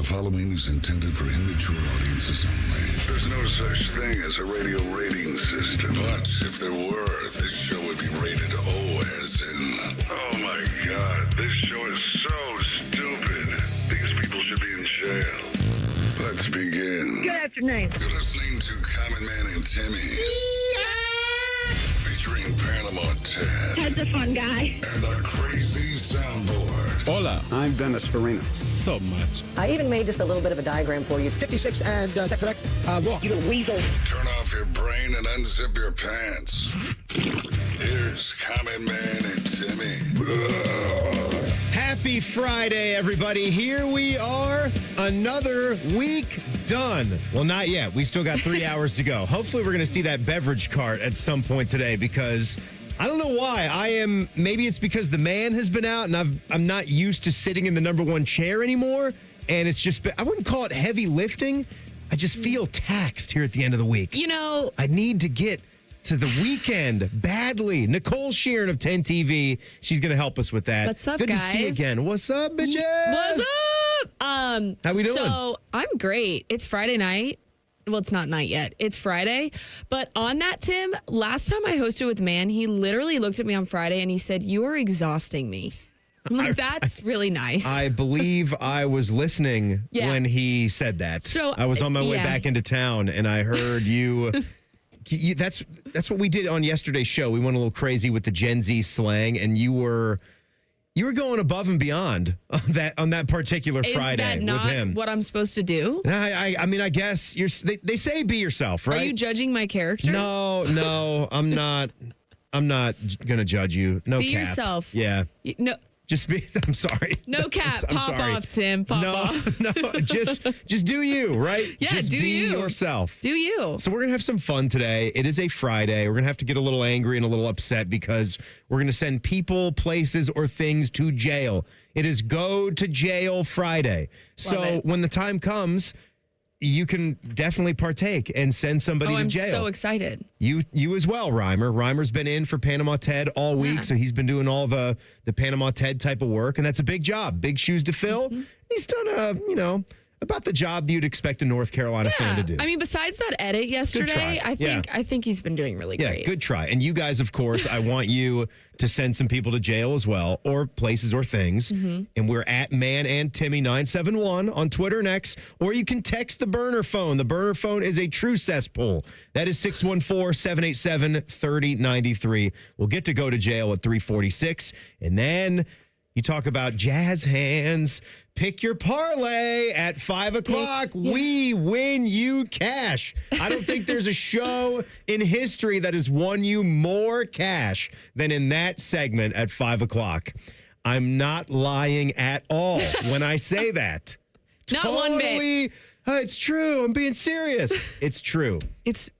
following is intended for immature audiences only. There's no such thing as a radio rating system. But if there were, this show would be rated O as in... Oh my God, this show is so stupid. These people should be in jail. Let's begin. Good afternoon. You're listening to Common Man and Timmy. Featuring Panama Ted. Ted's a fun guy. And the crazy soundboard. Hola. I'm Dennis Farina. So much. I even made just a little bit of a diagram for you. 56 and, is that correct? Walk. You little weasel. Turn off your brain and unzip your pants. Here's Common Man and Timmy. Happy Friday, everybody. Here we are, another week done. Well, not yet. We still got 3 hours to go. Hopefully, we're going to see that beverage cart at some point today because I don't know why. Maybe it's because the man has been out and I'm not used to sitting in the number one chair anymore. And it's just, I wouldn't call it heavy lifting. I just feel taxed here at the end of the week. You know, I need to get to the weekend badly. Nicole Shearin of 10 TV. She's going to help us with that. What's up, Good guys? to see you again. What's up, bitches? What's up? How we doing? So I'm great. It's Friday night. Well, it's not night yet. It's Friday. But on that, Tim, last time I hosted with Man, he literally looked at me on Friday and he said, "You are exhausting me." I'm like, that's really nice. I believe I was listening when he said that. So, I was on my way back into town and I heard you. That's what we did on yesterday's show. We went a little crazy with the Gen Z slang, and you were going above and beyond on that particular Friday Is that not with him. what I'm supposed to do? I mean, I guess they say be yourself, right? Are you judging my character? No, I'm not. I'm not gonna judge you. No Be cap. yourself. Yeah. No. Just be. I'm sorry. No cap. I'm Pop sorry. off, Tim. Pop off. No. Just do you, right? Yeah, just do be you. yourself. Do you? So we're gonna have some fun today. It is a Friday. We're gonna have to get a little angry and a little upset because we're gonna send people, places, or things to jail. It is Go to Jail Friday. So when the time comes, you can definitely partake and send somebody to jail. I'm so excited. You as well, Reimer. Reimer's been in for Panama Ted all week, so he's been doing all the Panama Ted type of work, and that's a big job, big shoes to fill. He's done about the job that you'd expect a North Carolina fan to do. I mean, besides that edit yesterday, I think he's been doing really great. Yeah, good try. And you guys, of course, I want you to send some people to jail as well, or places or things. And we're at Man and Timmy 971 on Twitter and X, or you can text the burner phone. The burner phone is a true cesspool. That is 614-787-3093. We'll get to Go to Jail at 346. And then you talk about jazz hands. Pick Your Parlay at 5 o'clock. We win you cash. I don't think there's a show in history that has won you more cash than in that segment at 5 o'clock. I'm not lying at all when I say that. Not one bit. It's true. I'm being serious. It's true.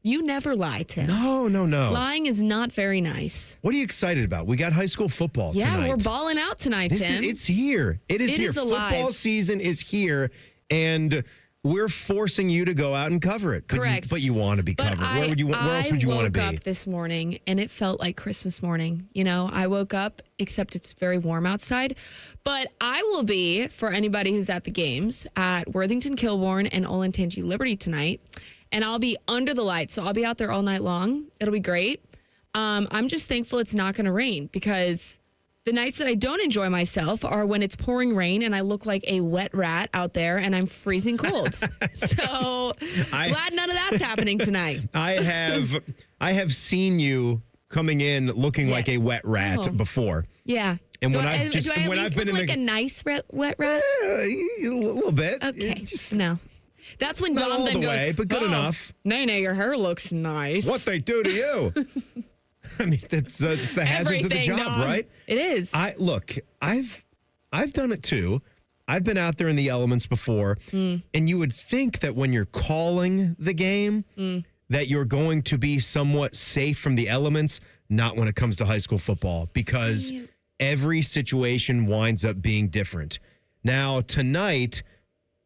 You never lie, Tim. No. Lying is not very nice. What are you excited about? We got high school football tonight. Yeah, we're balling out tonight, Tim. It's here. It is here. Football season is here, and we're forcing you to go out and cover it. Correct. But you want to be covered. Where else would you want to be? I woke up this morning, and it felt like Christmas morning. You know, I woke up, except it's very warm outside. But I will be, for anybody who's at the games, at Worthington Kilbourne and Olentangy Liberty tonight. And I'll be under the lights, so I'll be out there all night long. It'll be great. I'm just thankful it's not going to rain, because the nights that I don't enjoy myself are when it's pouring rain and I look like a wet rat out there and I'm freezing cold. So glad none of that's happening tonight. I have seen you coming in looking like a wet rat before. Yeah. And do when I look like a nice wet rat? A little bit. Okay. No. That's when Not Dom all then the goes, way, but good enough. Nay, your hair looks nice. What they do to you? I mean, it's the hazards of the job, Dom. right? It is. I've done it too. I've been out there in the elements before, and you would think that when you're calling the game, that you're going to be somewhat safe from the elements. Not when it comes to high school football, because every situation winds up being different. Now, tonight,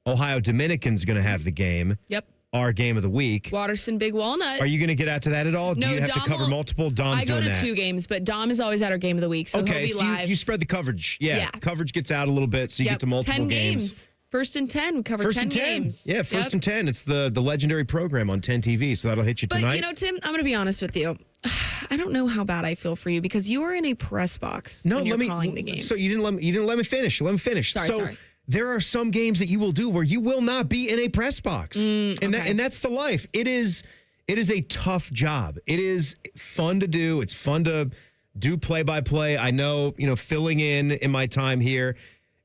Ohio Dominican's going to have the game. Yep. Our game of the week. Watterson Big Walnut. Are you going to get out to that at all? No, Do you have Dom to cover multiple? Dom's I go doing to that. 2 games, but Dom is always at our game of the week, so he'll be so live. you spread the coverage. Yeah. Coverage gets out a little bit, so you get to multiple 10 games. First and 10. We covered 10 games. Yeah, First and 10. It's the legendary program on 10 TV, so that'll hit you tonight. But, Tim, I'm going to be honest with you. I don't know how bad I feel for you because you were in a press box when you're calling the games. So you didn't let me finish. Let me finish. Sorry. There are some games that you will do where you will not be in a press box. And that's the life. It is a tough job. It is fun to do. It's fun to do play-by-play. I know, filling in my time here,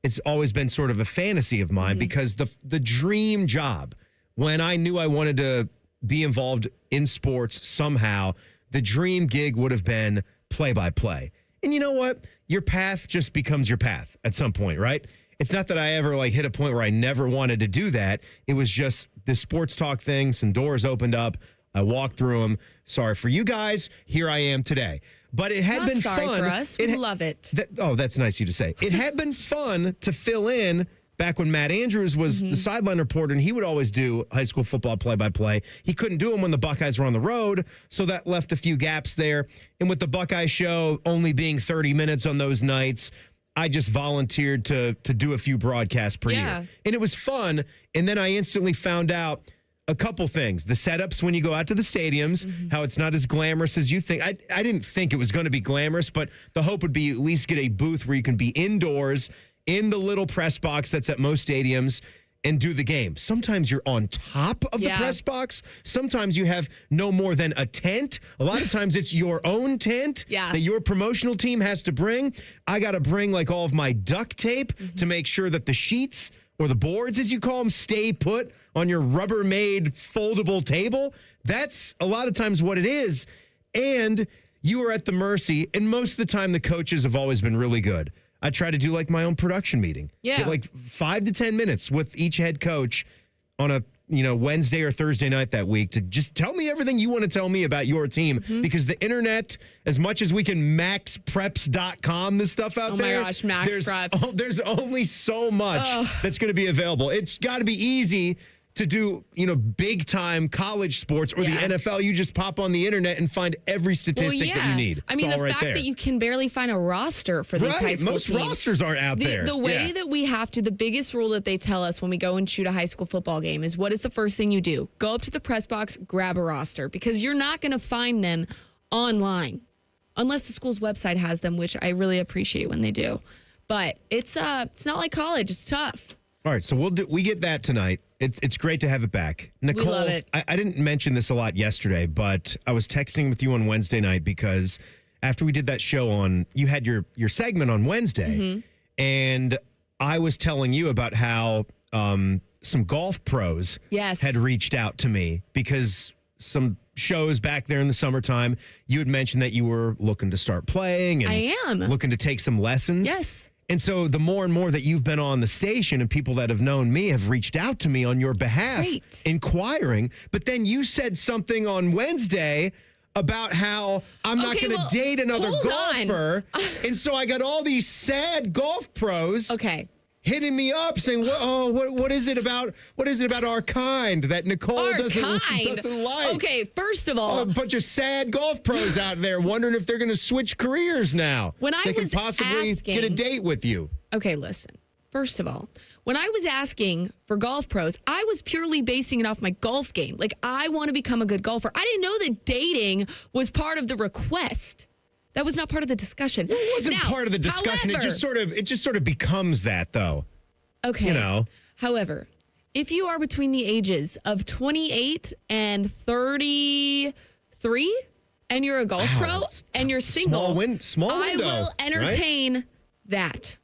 it's always been sort of a fantasy of mine because the dream job, when I knew I wanted to be involved in sports somehow, the dream gig would have been play-by-play. And you know what? Your path just becomes your path at some point, right? It's not that I ever hit a point where I never wanted to do that. It was just the sports talk thing. Some doors opened up. I walked through them. Sorry for you guys. Here I am today. But it had been fun. Sorry for us. We love it. That's nice of you to say. It had been fun to fill in back when Matt Andrews was the sideline reporter, and he would always do high school football play-by-play. He couldn't do them when the Buckeyes were on the road, so that left a few gaps there. And with the Buckeye show only being 30 minutes on those nights, I just volunteered to do a few broadcasts per year. And it was fun. And then I instantly found out a couple things. The setups when you go out to the stadiums, how it's not as glamorous as you think. I didn't think it was going to be glamorous, but the hope would be at least get a booth where you can be indoors in the little press box that's at most stadiums and do the game. Sometimes you're on top of the press box. Sometimes you have no more than a tent. A lot of times it's your own tent that your promotional team has to bring. I got to bring all of my duct tape to make sure that the sheets or the boards, as you call them, stay put on your Rubbermaid foldable table. That's a lot of times what it is. And you are at the mercy. And most of the time, the coaches have always been really good. I try to do my own production meeting. Yeah. Get 5 to 10 minutes with each head coach on a Wednesday or Thursday night that week to just tell me everything you want to tell me about your team. Because the internet, as much as we can maxpreps.com this stuff out there. Oh my gosh, Max Preps. There's only so much that's going to be available. It's got to be easy to do, big time college sports or the NFL. You just pop on the internet and find every statistic that you need. I mean, the fact that you can barely find a roster for these high school most teams. rosters aren't out there. The way that we have to, the biggest rule that they tell us when we go and shoot a high school football game is, what is the first thing you do? Go up to the press box, grab a roster, because you're not going to find them online unless the school's website has them, which I really appreciate when they do. But it's not like college. It's tough. All right, so we get that tonight. It's great to have it back. Nicole, we love it. I didn't mention this a lot yesterday, but I was texting with you on Wednesday night because after we did that show you had your segment on Wednesday, and I was telling you about how some golf pros had reached out to me because some shows back there in the summertime, you had mentioned that you were looking to start playing and I am looking to take some lessons. Yes. And so the more and more that you've been on the station and people that have known me have reached out to me on your behalf, inquiring. But then you said something on Wednesday about how I'm not going to date another golfer. And so I got all these sad golf pros hitting me up saying, what is it about our kind that Nicole doesn't like? Okay, first of all, a bunch of sad golf pros out there wondering if they're going to switch careers now. When I they was can possibly get a date with you. Okay, listen. First of all, when I was asking for golf pros, I was purely basing it off my golf game. I want to become a good golfer. I didn't know that dating was part of the request. That was not part of the discussion. Well, it wasn't part of the discussion. However, it just sort of becomes that, though. Okay. However, if you are between the ages of 28 and 33 and you're a golf pro and you're single, small window, I will entertain that.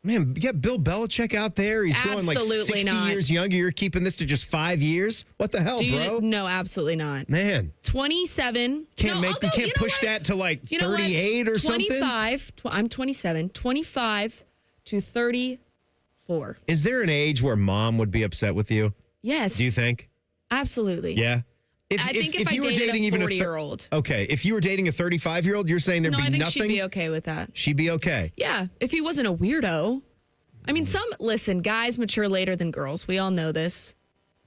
Man, you got Bill Belichick out there. He's going 60 years younger. You're keeping this to just 5 years? What the hell, bro? No, absolutely not. Man. 27. You can't push that to 38 or 25, something? I'm 27. 25 to 34. Is there an age where mom would be upset with you? Yes. Do you think? Absolutely. Yeah. I think if you were dating a 40-year-old. Okay. If you were dating a 35-year-old, you're saying there'd be nothing? No, I think she'd be okay with that. She'd be okay? Yeah. If he wasn't a weirdo. I mean, guys mature later than girls. We all know this.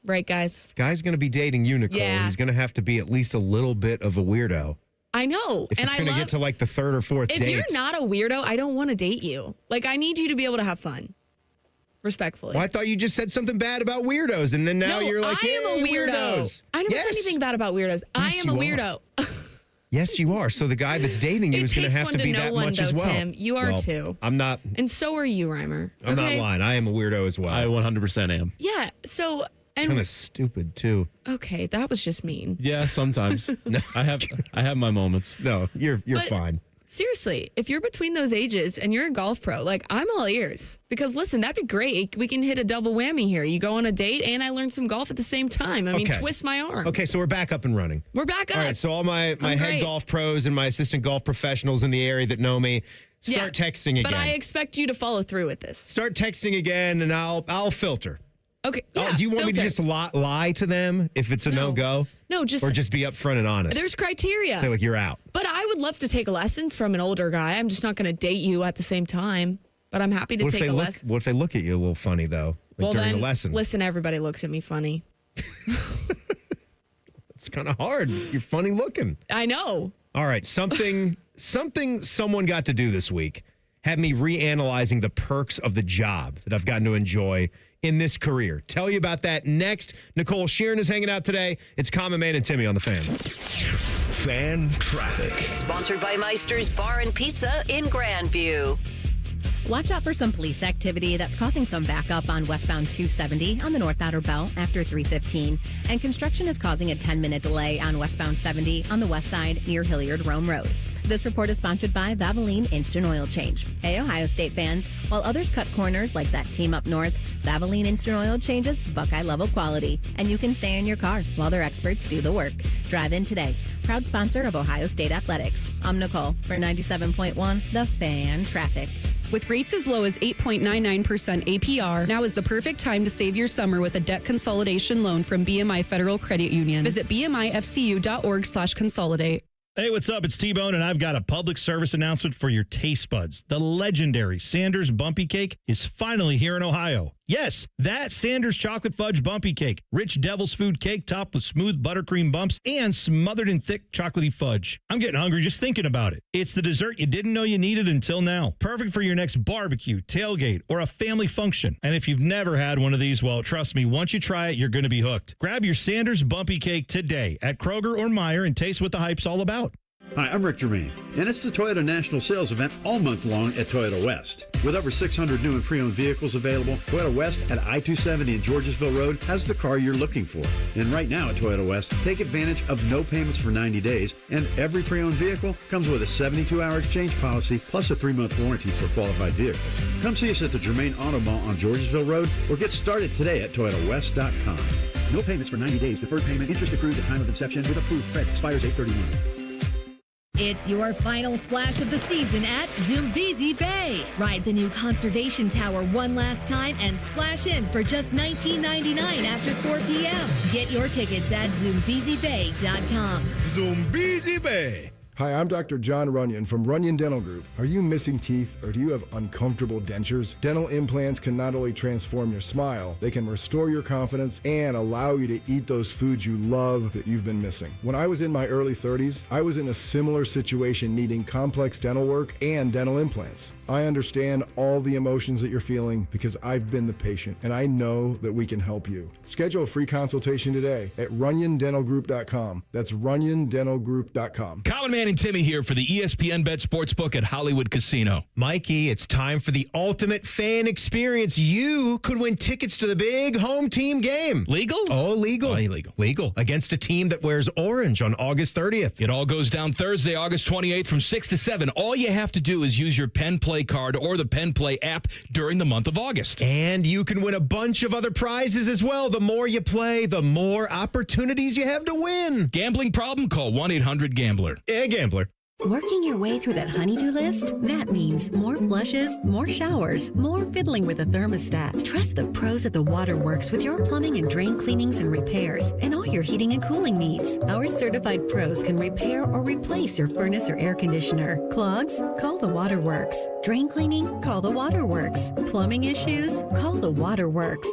Right, guys? If guy's going to be dating you, Nicole, he's going to have to be at least a little bit of a weirdo. I know. If it's going to get to the third or fourth date. If you're not a weirdo, I don't want to date you. I need you to be able to have fun. respectfully. Well, I thought you just said something bad about weirdos, and then now you're like, I am a weirdo. weirdos. I never said anything bad about weirdos. I am a weirdo. Yes, you are. So the guy that's dating you is going to have to be that much as well. Tim. You are too. I'm not. And so are you, Reimer. I'm not lying. I am a weirdo as well. I 100% am. Yeah. So. And kind of stupid too. Okay, that was just mean. Yeah, sometimes. I have my moments. No, you're fine. Seriously, if you're between those ages and you're a golf pro, like, I'm all ears. Because listen, that'd be great. We can hit a double whammy here. You go on a date and I learn some golf at the same time. I mean, twist my arm. Okay, so we're back up and running. We're back up. All right, so all my head golf pros and my assistant golf professionals in the area that know me, start texting again. But I expect you to follow through with this. Start texting again and I'll filter. Okay. Yeah, do you want me to just lie to them if it's a no-go? No, or just be upfront and honest. There's criteria. Say like you're out. But I would love to take lessons from an older guy. I'm just not going to date you at the same time. But I'm happy to take a lesson. What if they look at you a little funny though, during the lesson? Listen, everybody looks at me funny. It's kind of hard. You're funny looking. I know. All right, something someone got to do this week had me reanalyzing the perks of the job that I've gotten to enjoy in this career. Tell you about that next. Nicole Shearin is hanging out today. It's Common Man and Timmy on the Fan. Fan Traffic. Sponsored by Meister's Bar and Pizza in Grandview. Watch out for some police activity that's causing some backup on westbound 270 on the North Outer Belt after 315. And construction is causing a 10-minute delay on westbound 70 on the west side near Hilliard Rome Road. This report is sponsored by Valvoline Instant Oil Change. Hey, Ohio State fans, while others cut corners like that team up north, Valvoline Instant Oil changes Buckeye-level quality. And you can stay in your car while their experts do the work. Drive in today. Proud sponsor of Ohio State Athletics. I'm Nicole for 97.1 The Fan Traffic. With rates as low as 8.99% APR, now is the perfect time to save your summer with a debt consolidation loan from BMI Federal Credit Union. Visit bmifcu.org/consolidate. Hey, what's up? It's T-Bone, and I've got a public service announcement for your taste buds. The legendary Sanders Bumpy Cake is finally here in Ohio. Yes, that Sanders Chocolate Fudge Bumpy Cake. Rich devil's food cake topped with smooth buttercream bumps and smothered in thick chocolatey fudge. I'm getting hungry just thinking about it. It's the dessert you didn't know you needed until now. Perfect for your next barbecue, tailgate, or a family function. And if you've never had one of these, well, trust me, once you try it, you're going to be hooked. Grab your Sanders Bumpy Cake today at Kroger or Meijer and taste what the hype's all about. Hi, I'm Rick Germain, and it's the Toyota National Sales Event all month long at Toyota West. With over 600 new and pre-owned vehicles available, Toyota West at I-270 and Georgesville Road has the car you're looking for. And right now at Toyota West, take advantage of no payments for 90 days, and every pre-owned vehicle comes with a 72-hour exchange policy plus a 3-month warranty for qualified vehicles. Come see us at the Germain Auto Mall on Georgesville Road or get started today at ToyotaWest.com. No payments for 90 days, deferred payment, interest accrued at time of inception with approved credit, expires 8/31. It's your final splash of the season at Zoombezi Bay. Ride the new conservation tower one last time and splash in for just $19.99 after 4 p.m. Get your tickets at ZoombeziBay.com. Zoombezi Bay. Hi, I'm Dr. John Runyon from Runyon Dental Group. Are you missing teeth or do you have uncomfortable dentures? Dental implants can not only transform your smile, they can restore your confidence and allow you to eat those foods you love that you've been missing. When I was in my early 30s, I was in a similar situation needing complex dental work and dental implants. I understand all the emotions that you're feeling because I've been the patient and I know that we can help you. Schedule a free consultation today at RunyonDentalGroup.com. That's RunyonDentalGroup.com. Common Man and Timmy here for the ESPN Bet Sportsbook at Hollywood Casino. Mikey, it's time for the ultimate fan experience. You could win tickets to the big home team game. Legal? Oh, legal. Oh, illegal. Legal. Against a team that wears orange on August 30th. It all goes down Thursday, August 28th from 6 to 7. All you have to do is use your Penn Play card or the Penn Play app during the month of August. And you can win a bunch of other prizes as well. The more you play, the more opportunities you have to win. Gambling problem? Call 1-800-GAMBLER. Gambler. Working your way through that honey-do list? That means more flushes, more showers, more fiddling with the thermostat. Trust the pros at the Waterworks with your plumbing and drain cleanings and repairs and all your heating and cooling needs. Our certified pros can repair or replace your furnace or air conditioner. Clogs? Call the Waterworks. Drain cleaning? Call the Waterworks. Plumbing issues? Call the Waterworks.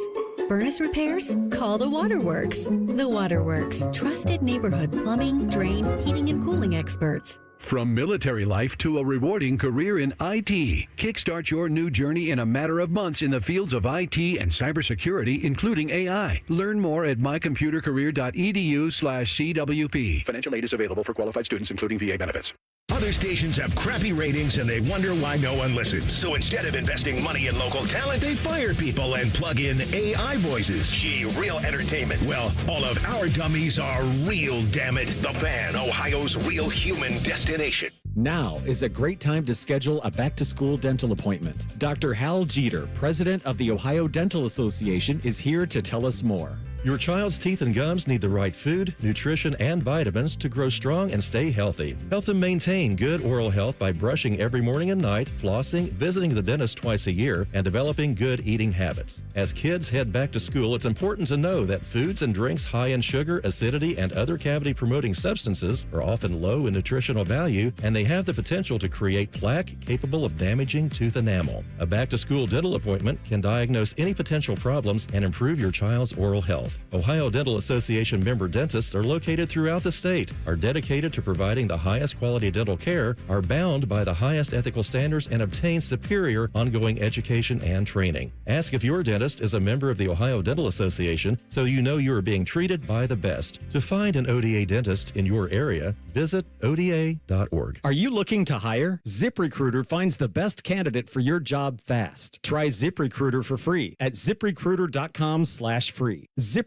Furnace repairs? Call the Waterworks. The Waterworks. Trusted neighborhood plumbing, drain, heating, and cooling experts. From military life to a rewarding career in IT, kickstart your new journey in a matter of months in the fields of IT and cybersecurity, including AI. Learn more at mycomputercareer.edu/CWP. Financial aid is available for qualified students, including VA benefits. Other stations have crappy ratings and they wonder why no one listens. So instead of investing money in local talent, they fire people and plug in AI voices. Gee, real entertainment. Well, all of our dummies are real, damn it. The Fan, Ohio's real human destination. Now is a great time to schedule a back-to-school dental appointment. Dr. Hal Jeter, president of the Ohio Dental Association, is here to tell us more. Your child's teeth and gums need the right food, nutrition, and vitamins to grow strong and stay healthy. Help them maintain good oral health by brushing every morning and night, flossing, visiting the dentist twice a year, and developing good eating habits. As kids head back to school, it's important to know that foods and drinks high in sugar, acidity, and other cavity-promoting substances are often low in nutritional value, and they have the potential to create plaque capable of damaging tooth enamel. A back-to-school dental appointment can diagnose any potential problems and improve your child's oral health. Ohio Dental Association member dentists are located throughout the state, are dedicated to providing the highest quality dental care, are bound by the highest ethical standards, and obtain superior ongoing education and training. Ask if your dentist is a member of the Ohio Dental Association so you know you are being treated by the best. To find an ODA dentist in your area, visit ODA.org. Are you looking to hire? ZipRecruiter finds the best candidate for your job fast. Try ZipRecruiter for free at ZipRecruiter.com/free. ZipRecruiter.com/free.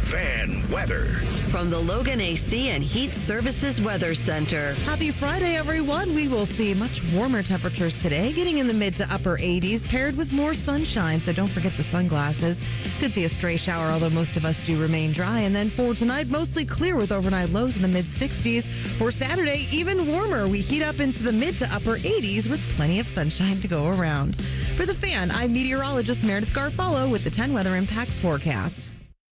Fan weather. From the Logan AC and Heat Services Weather Center. Happy Friday, everyone. We will see much warmer temperatures today, getting in the mid to upper 80s, paired with more sunshine. So don't forget the sunglasses. Could see a stray shower, although most of us do remain dry. And then for tonight, mostly clear with overnight lows in the mid 60s. For Saturday, even warmer. We heat up into the mid to upper 80s with plenty of sunshine to go around. For the Fan, I'm meteorologist Meredith Garfalo with the 10 Weather Impact Forecast.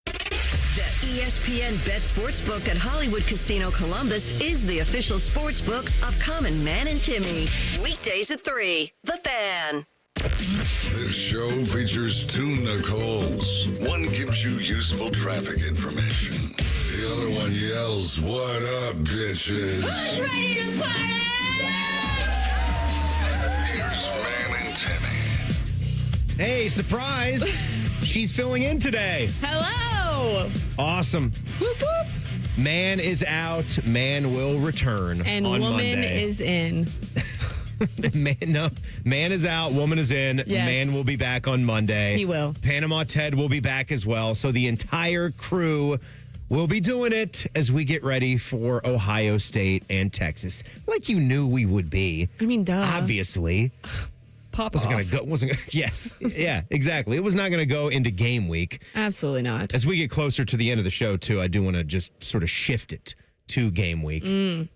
The ESPN Bet Sportsbook at Hollywood Casino Columbus is the official sportsbook of Common Man and Timmy. Weekdays at 3. The Fan. This show features two Nicoles. One gives you useful traffic information. The other one yells, "What up, bitches?" Who's ready to party? Here's Man and Timmy. Hey, surprise! She's filling in today. Hello. Awesome. Whoop, whoop. Man is out. Man will return And on woman Monday. is in. Man is out. Woman is in. Yes. Man will be back on Monday. He will. Panama Ted will be back as well. So the entire crew will be doing it as we get ready for Ohio State and Texas, like you knew we would be. I mean, duh. Obviously. Pop wasn't off. going to go. Wasn't gonna, yes. Yeah, exactly. It was not going to go into game week. Absolutely not. As we get closer to the end of the show, too, I do want to just sort of shift it to game week.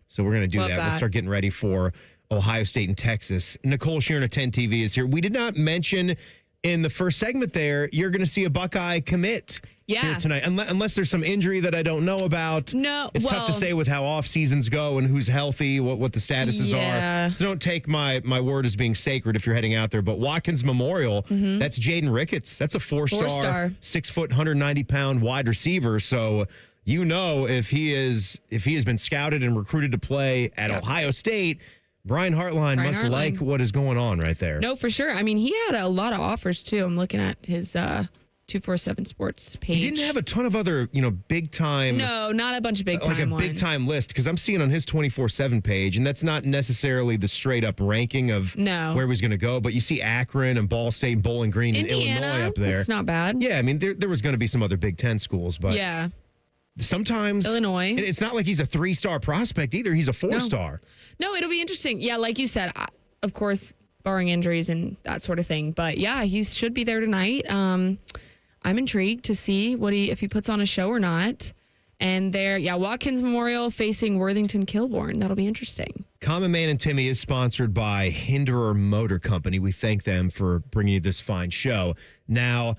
So we're going to do that. We'll start getting ready for Ohio State and Texas. Nicole Shearin of 10 TV is here. We did not mention in the first segment there, you're going to see a Buckeye commit here tonight. Unless there's some injury that I don't know about. No. It's tough to say with how off seasons go and who's healthy, what the statuses are. So don't take my word as being sacred if you're heading out there. But Watkins Memorial, that's Jaden Ricketts. That's a four-star, 6 foot, 190-pound wide receiver. So you know if he has been scouted and recruited to play at Ohio State, Brian Hartline must like what is going on right there. No, for sure. I mean, he had a lot of offers, too. I'm looking at his 247 Sports page. He didn't have a ton of other, big time. No, not a bunch of big time like a ones. big time list, because I'm seeing on his 24/7 page, and that's not necessarily the straight up ranking of where he's going to go. But you see Akron and Ball State and Bowling Green and Illinois up there. It's not bad. Yeah, I mean there was going to be some other Big Ten schools, but sometimes Illinois. It's not like he's a 3-star prospect either. He's a 4-star. No, it'll be interesting. Yeah, like you said, of course, barring injuries and that sort of thing. But yeah, he should be there tonight. I'm intrigued to see if he puts on a show or not. And there, Watkins Memorial facing Worthington Kilbourne. That'll be interesting. Common Man and Timmy is sponsored by Hinderer Motor Company. We thank them for bringing you this fine show. Now,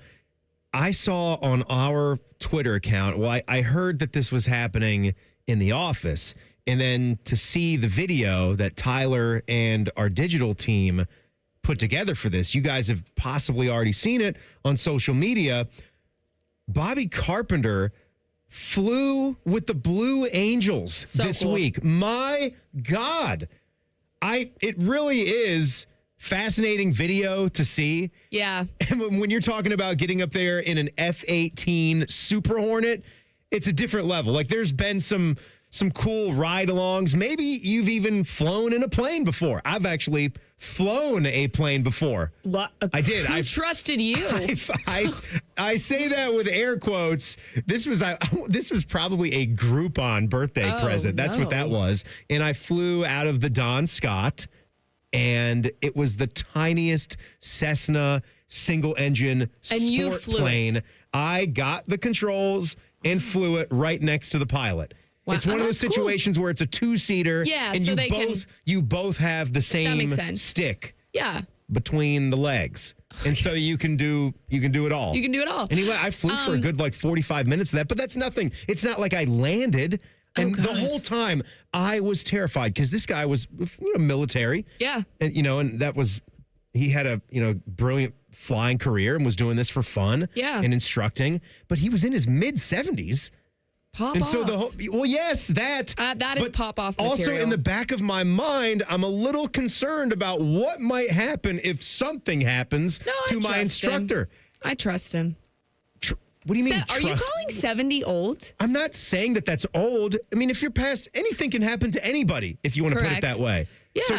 I saw on our Twitter account, I heard that this was happening in the office. And then to see the video that Tyler and our digital team put together for this, you guys have possibly already seen it on social media. Bobby Carpenter flew with the Blue Angels this week. My God. It really is fascinating video to see. Yeah. And when you're talking about getting up there in an F-18 Super Hornet, it's a different level. Like, there's been some cool ride-alongs. Maybe you've even flown in a plane before. I've actually flown a plane before. What? I did. I trusted you. I say that with air quotes. This was probably a Groupon birthday present. That's what that was. And I flew out of the Don Scott, and it was the tiniest Cessna single-engine sport plane. I got the controls and flew it right next to the pilot. Wow. It's one of those situations where it's a two-seater, and so you both have the same stick. Yeah. Between the legs. And so you can do it all. You can do it all. And I flew for a good 45 minutes of that, but that's nothing. It's not like I landed. And the whole time I was terrified because this guy was military. Yeah. And and he had a brilliant flying career and was doing this for fun and instructing, but he was in his mid 70s. Pop and off. so that is pop off material. Also in the back of my mind, I'm a little concerned about what might happen if something happens to my instructor. I trust him. What do you mean? Are you calling 70 old? I'm not saying that that's old. I mean, if you're past, anything can happen to anybody if you want to put it that way. Yeah. So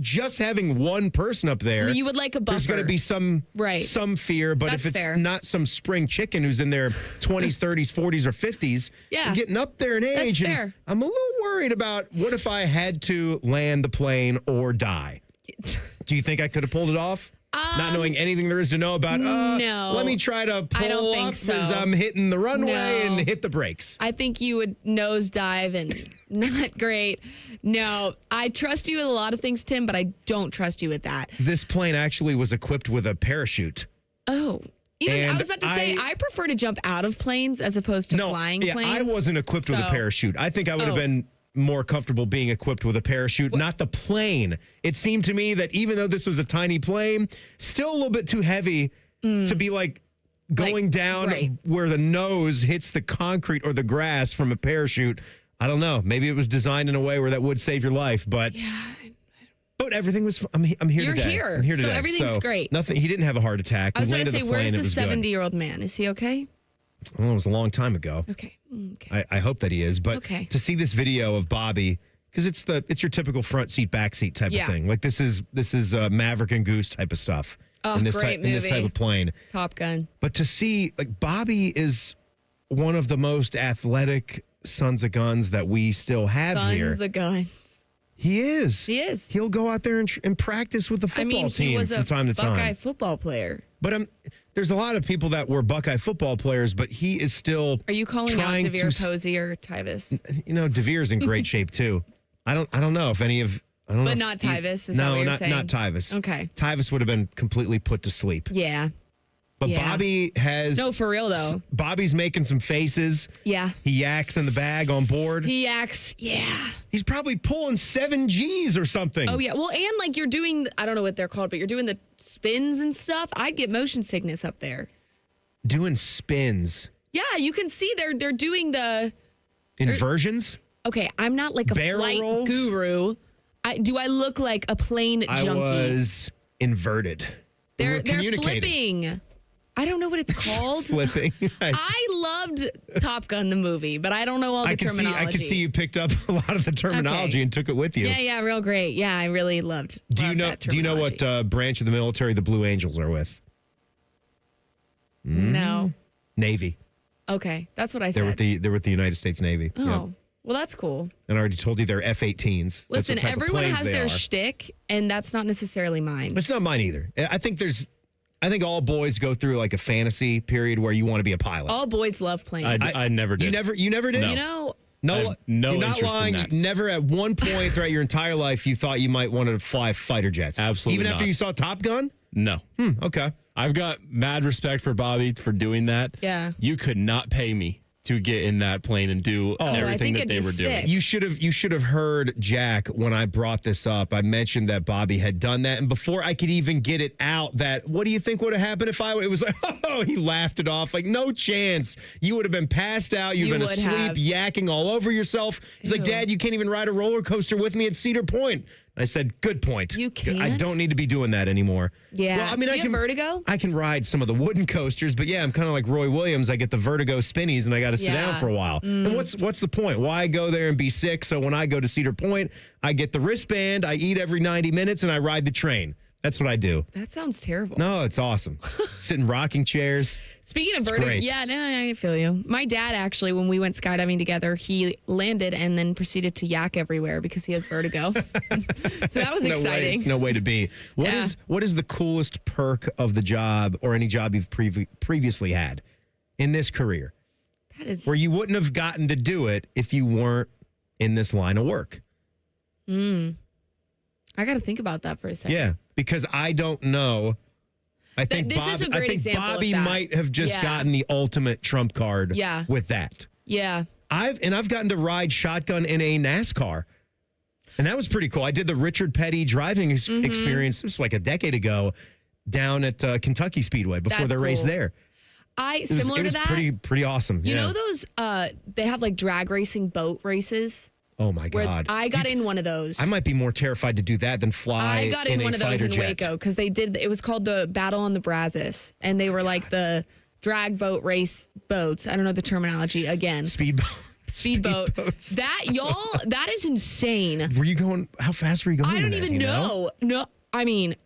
just having one person up there, you would like a buffer. There's going to be some fear, but if it's not some spring chicken who's in their 20s, 30s, 40s, or 50s, and getting up there in age, and I'm a little worried about what if I had to land the plane or die. Do you think I could have pulled it off? Not knowing anything there is to know about. No. Let me try to I don't pull think up so. as I'm hitting the runway and hit the brakes. I think you would nosedive and not great. No, I trust you with a lot of things, Tim, but I don't trust you with that. This plane actually was equipped with a parachute. Oh. I was about to say, I prefer to jump out of planes as opposed to flying planes. I wasn't equipped with a parachute. I think I would have been more comfortable being equipped with a parachute, not the plane. It seemed to me that even though this was a tiny plane, still a little bit too heavy to be going down where the nose hits the concrete or the grass from a parachute. I don't know. Maybe it was designed in a way where that would save your life, but but everything was. I'm here You're today. here. I'm here today. So everything's great. Nothing. He didn't have a heart attack. I was going to say, where's the was 70-year-old man? Is he okay? Well, it was a long time ago. Okay. I hope that he is. But to see this video of Bobby, because it's your typical front seat, back seat type of thing. Like this is Maverick and Goose type of stuff. Oh, in this great movie. in this type of plane. Top Gun. But to see Bobby is one of the most athletic sons of guns that we still have here. Sons of guns. He is. He is. He'll go out there and practice with the football team from time to time. Buckeye football player. But there's a lot of people that were Buckeye football players, but he is still. Are you calling out DeVere Posey or Tyvis? DeVere's in great shape too. I don't know if any of. I don't know. But not Tyvis. Is that what you're saying? Not Tyvis. Okay. Tyvis would have been completely put to sleep. Yeah. But Bobby has. No, for real though. Bobby's making some faces. Yeah. He yaks in the bag on board. He yaks. Yeah. He's probably pulling 7 Gs or something. Oh yeah. Well, and you're doing. I don't know what they're called, but you're doing the spins and stuff. I'd get motion sickness up there. Doing spins. Yeah, you can see they're doing the inversions. Okay, I'm not like a barrel flight rolls? guru. Do I look like a plane junkie? I was inverted. They're flipping. I don't know what it's called. Flipping. I loved Top Gun the movie, but I don't know all the terminology. I could see you picked up a lot of the terminology and took it with you. Yeah, real great. Yeah, I really loved. Do you know what branch of the military the Blue Angels are with? No. Navy. Okay, that's what I said. They're with the United States Navy. Oh, yep. Well, that's cool. And I already told you they're F-18s. Listen, everyone has their shtick, and that's not necessarily mine. It's not mine either. I think all boys go through like a fantasy period where you want to be a pilot. All boys love planes. I never did. You never did? No. No, you're not lying. In that. Never at one point throughout your entire life you thought you might want to fly fighter jets. Absolutely Even not. after you saw Top Gun? No. Okay. I've got mad respect for Bobby for doing that. Yeah. You could not pay me to get in that plane and do everything that they were doing. You should have heard Jack when I brought this up. I mentioned that Bobby had done that, and before I could even get it out, that what do you think would have happened if it was like, oh, he laughed it off, like no chance. You would have been passed out. You've been asleep, yakking all over yourself. He's like, Dad, you can't even ride a roller coaster with me at Cedar Point. I said, good point. You can't? I don't need to be doing that anymore. Yeah. Well, I mean, Do you have vertigo? I can ride some of the wooden coasters, but yeah, I'm kind of like Roy Williams. I get the vertigo spinnies and I got to sit down for a while. And what's the point? Why go there and be sick? So when I go to Cedar Point, I get the wristband, I eat every 90 minutes, and I ride the train. That's what I do. That sounds terrible. No, it's awesome. Sit in rocking chairs. Speaking of vertigo, I feel you. My dad, actually, when we went skydiving together, he landed and then proceeded to yak everywhere because he has vertigo. So that was exciting. It's no way to be. What is the coolest perk of the job or any job you've previously had in this career? That is where you wouldn't have gotten to do it if you weren't in this line of work. I got to think about that for a second. Yeah, because I don't know. I think Bobby might have just gotten the ultimate trump card with that. Yeah. I've gotten to ride shotgun in a NASCAR. And that was pretty cool. I did the Richard Petty driving experience. This was like a decade ago down at Kentucky Speedway before the race there. It was pretty awesome. You know those, they have like drag racing boat races? Oh my God. I got in one of those. I might be more terrified to do that than fly I got in one of those in Waco because it was called the Battle on the Brazos. And they were like the drag boat race boats. I don't know the terminology again. Speedboat. That is insane. Were you going, how fast were you going? I don't even know. No, I mean,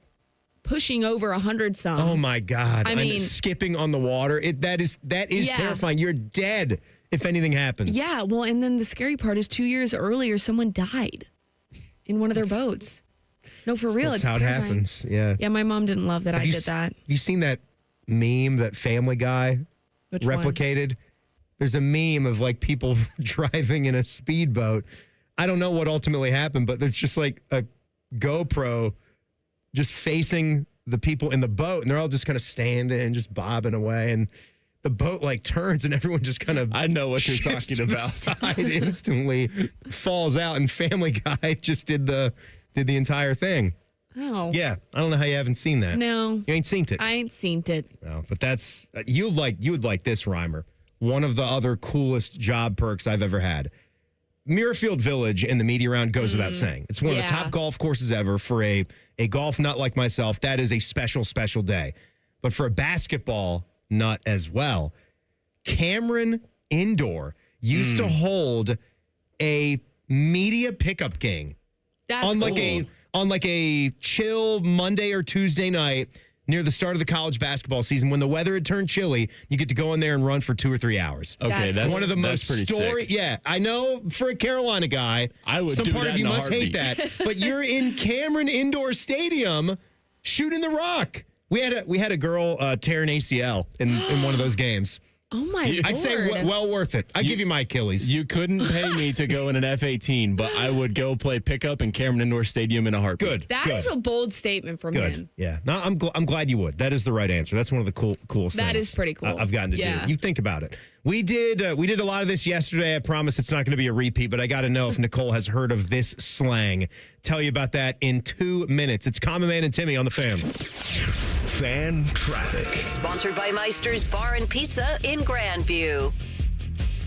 pushing over 100 some. Oh my God. I mean, skipping on the water. That is terrifying. You're dead if anything happens. Yeah, well, and then the scary part is 2 years earlier, someone died in one of their boats. No, for real, that's it's how terrifying. It happens. Yeah. Yeah, my mom didn't love that I did that. Have you seen that meme that Family Guy replicated? There's a meme of like people driving in a speedboat. I don't know what ultimately happened, but there's just like a GoPro just facing the people in the boat, and they're all just kind of standing and just bobbing away, and the boat like turns and everyone just kind of I know what you're talking about. Side instantly falls out, and Family Guy just did the entire thing. Oh. Yeah, I don't know how you haven't seen that. No. You ain't seen it. I ain't seen it. No, but that's you would like this, Reimer. One of the other coolest job perks I've ever had. Muirfield Village in the media round goes without saying. It's one of the top golf courses ever for a golf nut like myself. That is a special, special day. But for a basketball nut as well, Cameron Indoor used to hold a media pickup game. That's on like a chill Monday or Tuesday night near the start of the college basketball season, when the weather had turned chilly, you get to go in there and run for 2 or 3 hours. Okay, that's one of the most pretty sick. Yeah, I know for a Carolina guy, I would some do part that of you in a must hate heartbeat. that. But you're in Cameron Indoor Stadium shooting the rock. We had a girl tear an ACL in one of those games. Oh my! I'd say well worth it. I give you my Achilles. You couldn't pay me to go in an F-18, but I would go play pickup in Cameron Indoor Stadium in a heartbeat. That is a bold statement from him. Yeah. No, I'm glad you would. That is the right answer. That's one of the cool things. That is pretty cool. I've gotten to do. You think about it. We did a lot of this yesterday. I promise it's not going to be a repeat, but I got to know if Nicole has heard of this slang. Tell you about that in 2 minutes. It's Common Man and Timmy on the Fan. Fan Traffic. Sponsored by Meister's Bar and Pizza in Grandview.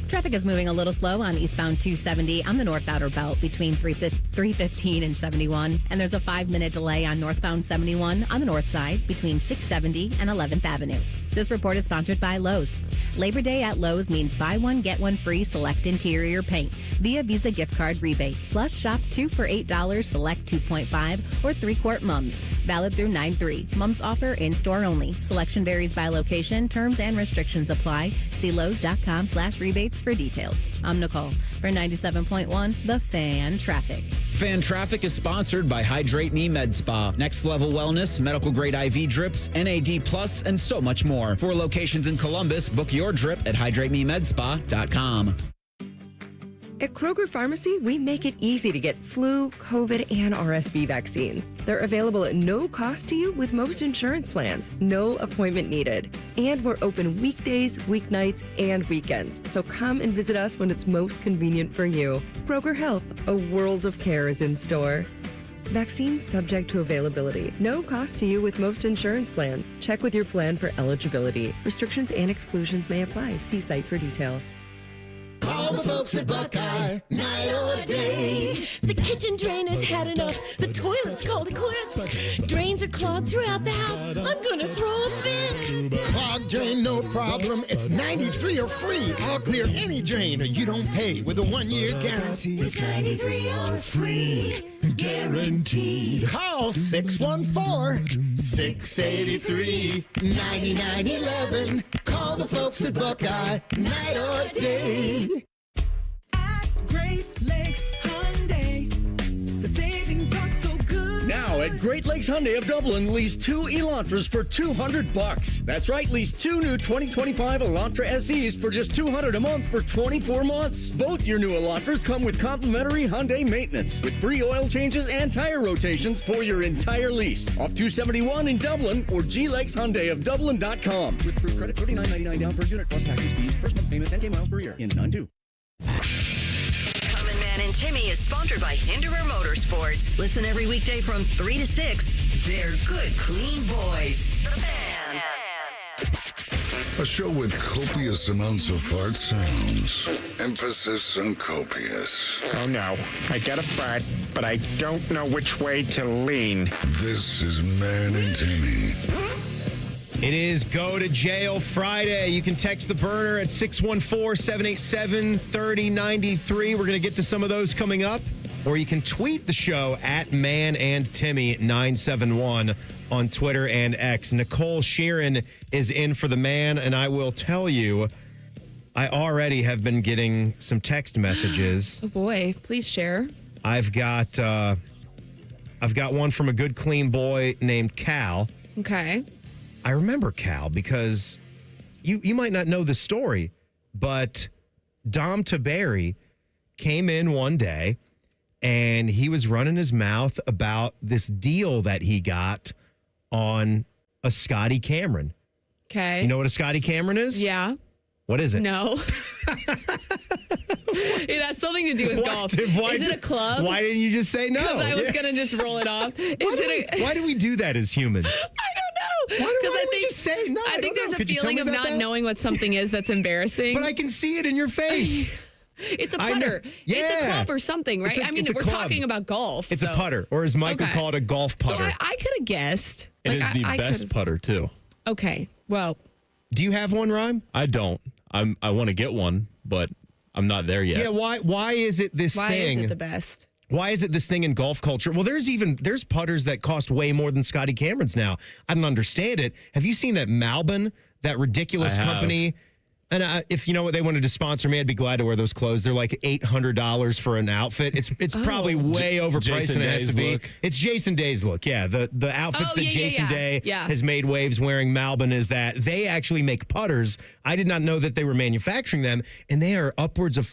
Traffic is moving a little slow on eastbound 270 on the North Outer Belt between 315 and 71. And there's a 5-minute delay on northbound 71 on the north side between 670 and 11th Avenue. This report is sponsored by Lowe's. Labor Day at Lowe's means buy one, get one free select interior paint via Visa gift card rebate. Plus shop 2 for $8 select 2.5 or 3-quart mums. Valid through 9/3. Mums offer in-store only. Selection varies by location. Terms and restrictions apply. See Lowe's.com/rebates for details. I'm Nicole for 97.1 The Fan Traffic. Fan Traffic is sponsored by Hydrate Me Med Spa, Next Level Wellness, medical grade IV drips, NAD+, and so much more. For locations in Columbus, book your drip at hydratememedspa.com. At Kroger Pharmacy, we make it easy to get flu, COVID, and RSV vaccines. They're available at no cost to you with most insurance plans. No appointment needed. And we're open weekdays, weeknights, and weekends. So come and visit us when it's most convenient for you. Kroger Health, a world of care is in store. Vaccines subject to availability. No cost to you with most insurance plans. Check with your plan for eligibility. Restrictions and exclusions may apply. See site for details. Call the folks at Buckeye, night or day. The kitchen drain has had enough. The toilet's called it quits. Drains are clogged throughout the house. I'm gonna throw a fit. Clogged drain, no problem. It's 93 or free. I'll clear any drain or you don't pay with a 1-year guarantee. It's 93 or free. Guaranteed. Call 614-683-9911. Call the folks at Buckeye, night or day. Great Lakes Hyundai. The savings are so good. Now at Great Lakes Hyundai of Dublin, lease 2 Elantras for $200. That's right, lease 2 new 2025 Elantra SEs for just $200 a month for 24 months. Both your new Elantras come with complimentary Hyundai maintenance with free oil changes and tire rotations for your entire lease. Off 271 in Dublin or glexhyundaiofdublin.com. With through credit, $39.99 down per unit plus taxes, fees, first month payment, 10K miles per year in 9-2. Common Man and Timmy is sponsored by Hinderer Motorsports. Listen every weekday from 3 to 6. They're good, clean boys. The Fan. A show with copious amounts of fart sounds. Emphasis on copious. Oh no, I got a fart, but I don't know which way to lean. This is Man and Timmy. It is Go to Jail Friday. You can text the burner at 614-787-3093. We're going to get to some of those coming up. Or you can tweet the show at Man and Timmy 971 on Twitter and X. Nicole Shearin is in for the Man, and I will tell you, I already have been getting some text messages. Oh boy, please share. I've got one from a good clean boy named Cal. Okay. I remember Cal because you might not know the story, but Dom Taberry came in one day and he was running his mouth about this deal that he got on a Scotty Cameron. Okay. You know what a Scotty Cameron is? Yeah. What is it? No. It has something to do with golf. Is it a club? Why didn't you just say no? Because I was going to just roll it off. Why do we do that as humans? I don't know. Why do we just say no? I think there's a Could you tell feeling me of about not that? knowing what something is that's embarrassing. But I can see it in your face. It's a I know. putter. Yeah. It's a club or something, right? It's a we're club. talking about golf. It's so. a putter, or as Mike would Okay. call it, a golf putter. So I could have guessed. It is the best could've- putter, too. Okay. Well, do you have one, Rhyme? I don't. I want to get one, but I'm not there yet. Yeah, why is it this why thing? is it the best? Why is it this thing in golf culture? Well, there's putters that cost way more than Scotty Cameron's now. I don't understand it. Have you seen that Malbon, that ridiculous I have. company? And if you know what, they wanted to sponsor me, I'd be glad to wear those clothes. They're like $800 for an outfit. It's probably way overpriced Jason than it has Day's to be. look. It's Jason Day's look. Yeah, the outfits that Jason Day Yeah. has made waves wearing Malbon is that they actually make putters. I did not know that they were manufacturing them, and they are upwards of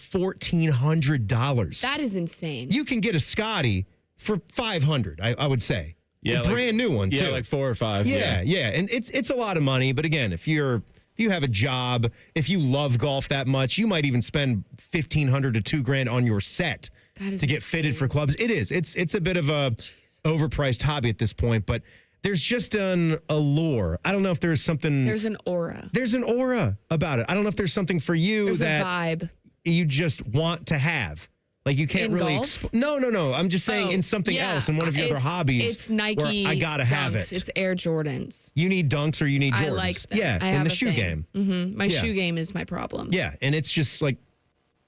$1,400. That is insane. You can get a Scotty for $500, I would say. Yeah, a brand new one, too. Yeah, like 4 or 5. Yeah. And it's a lot of money. But again, if you have a job, if you love golf that much, you might even spend $1,500 to $2,000 on your set to get fitted for clubs. It is. It's a bit of a overpriced hobby at this point, but there's just an allure. I don't know if there's something. There's an aura. There's an aura about it. I don't know if there's something for you There's that a vibe. you just want to have. Like you can't In really. golf? No. I'm just saying in something else, in one of your other hobbies. It's Nike. where I gotta Dunks. have it. It's Air Jordans. You need Dunks or you need Jordans. I like them. Yeah, I in have the a shoe thing. game. Mm-hmm. My Yeah. shoe game is my problem. Yeah, and it's just like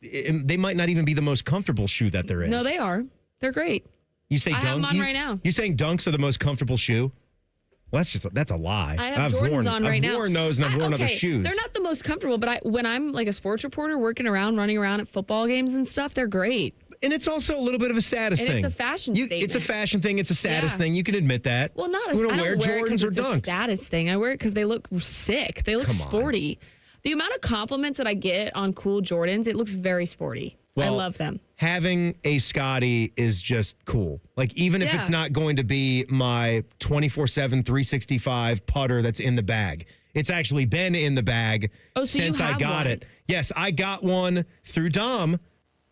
they might not even be the most comfortable shoe that there is. No, they are. They're great. You say I Dunk? have them on right now. You saying Dunks are the most comfortable shoe? Well, that's a lie. I have Jordans on right now. I've worn those and I've worn other Okay, shoes. They're not the most comfortable, but when I'm like a sports reporter working around, running around at football games and stuff, they're great. And it's also a little bit of a status And thing. it's a fashion statement. It's a fashion thing. It's a status Yeah. thing. You can admit that. Well, not. You I want to don't wear wear it 'cause Jordans or it's a Dunks? status thing. I wear it because they look sick. They look Come on. sporty. The amount of compliments that I get on cool Jordans, it looks very sporty. I love them. Having a Scotty is just cool. Like, even if it's not going to be my 24/7, 365 putter that's in the bag, it's actually been in the bag since I got it. Yes, I got one through Dom.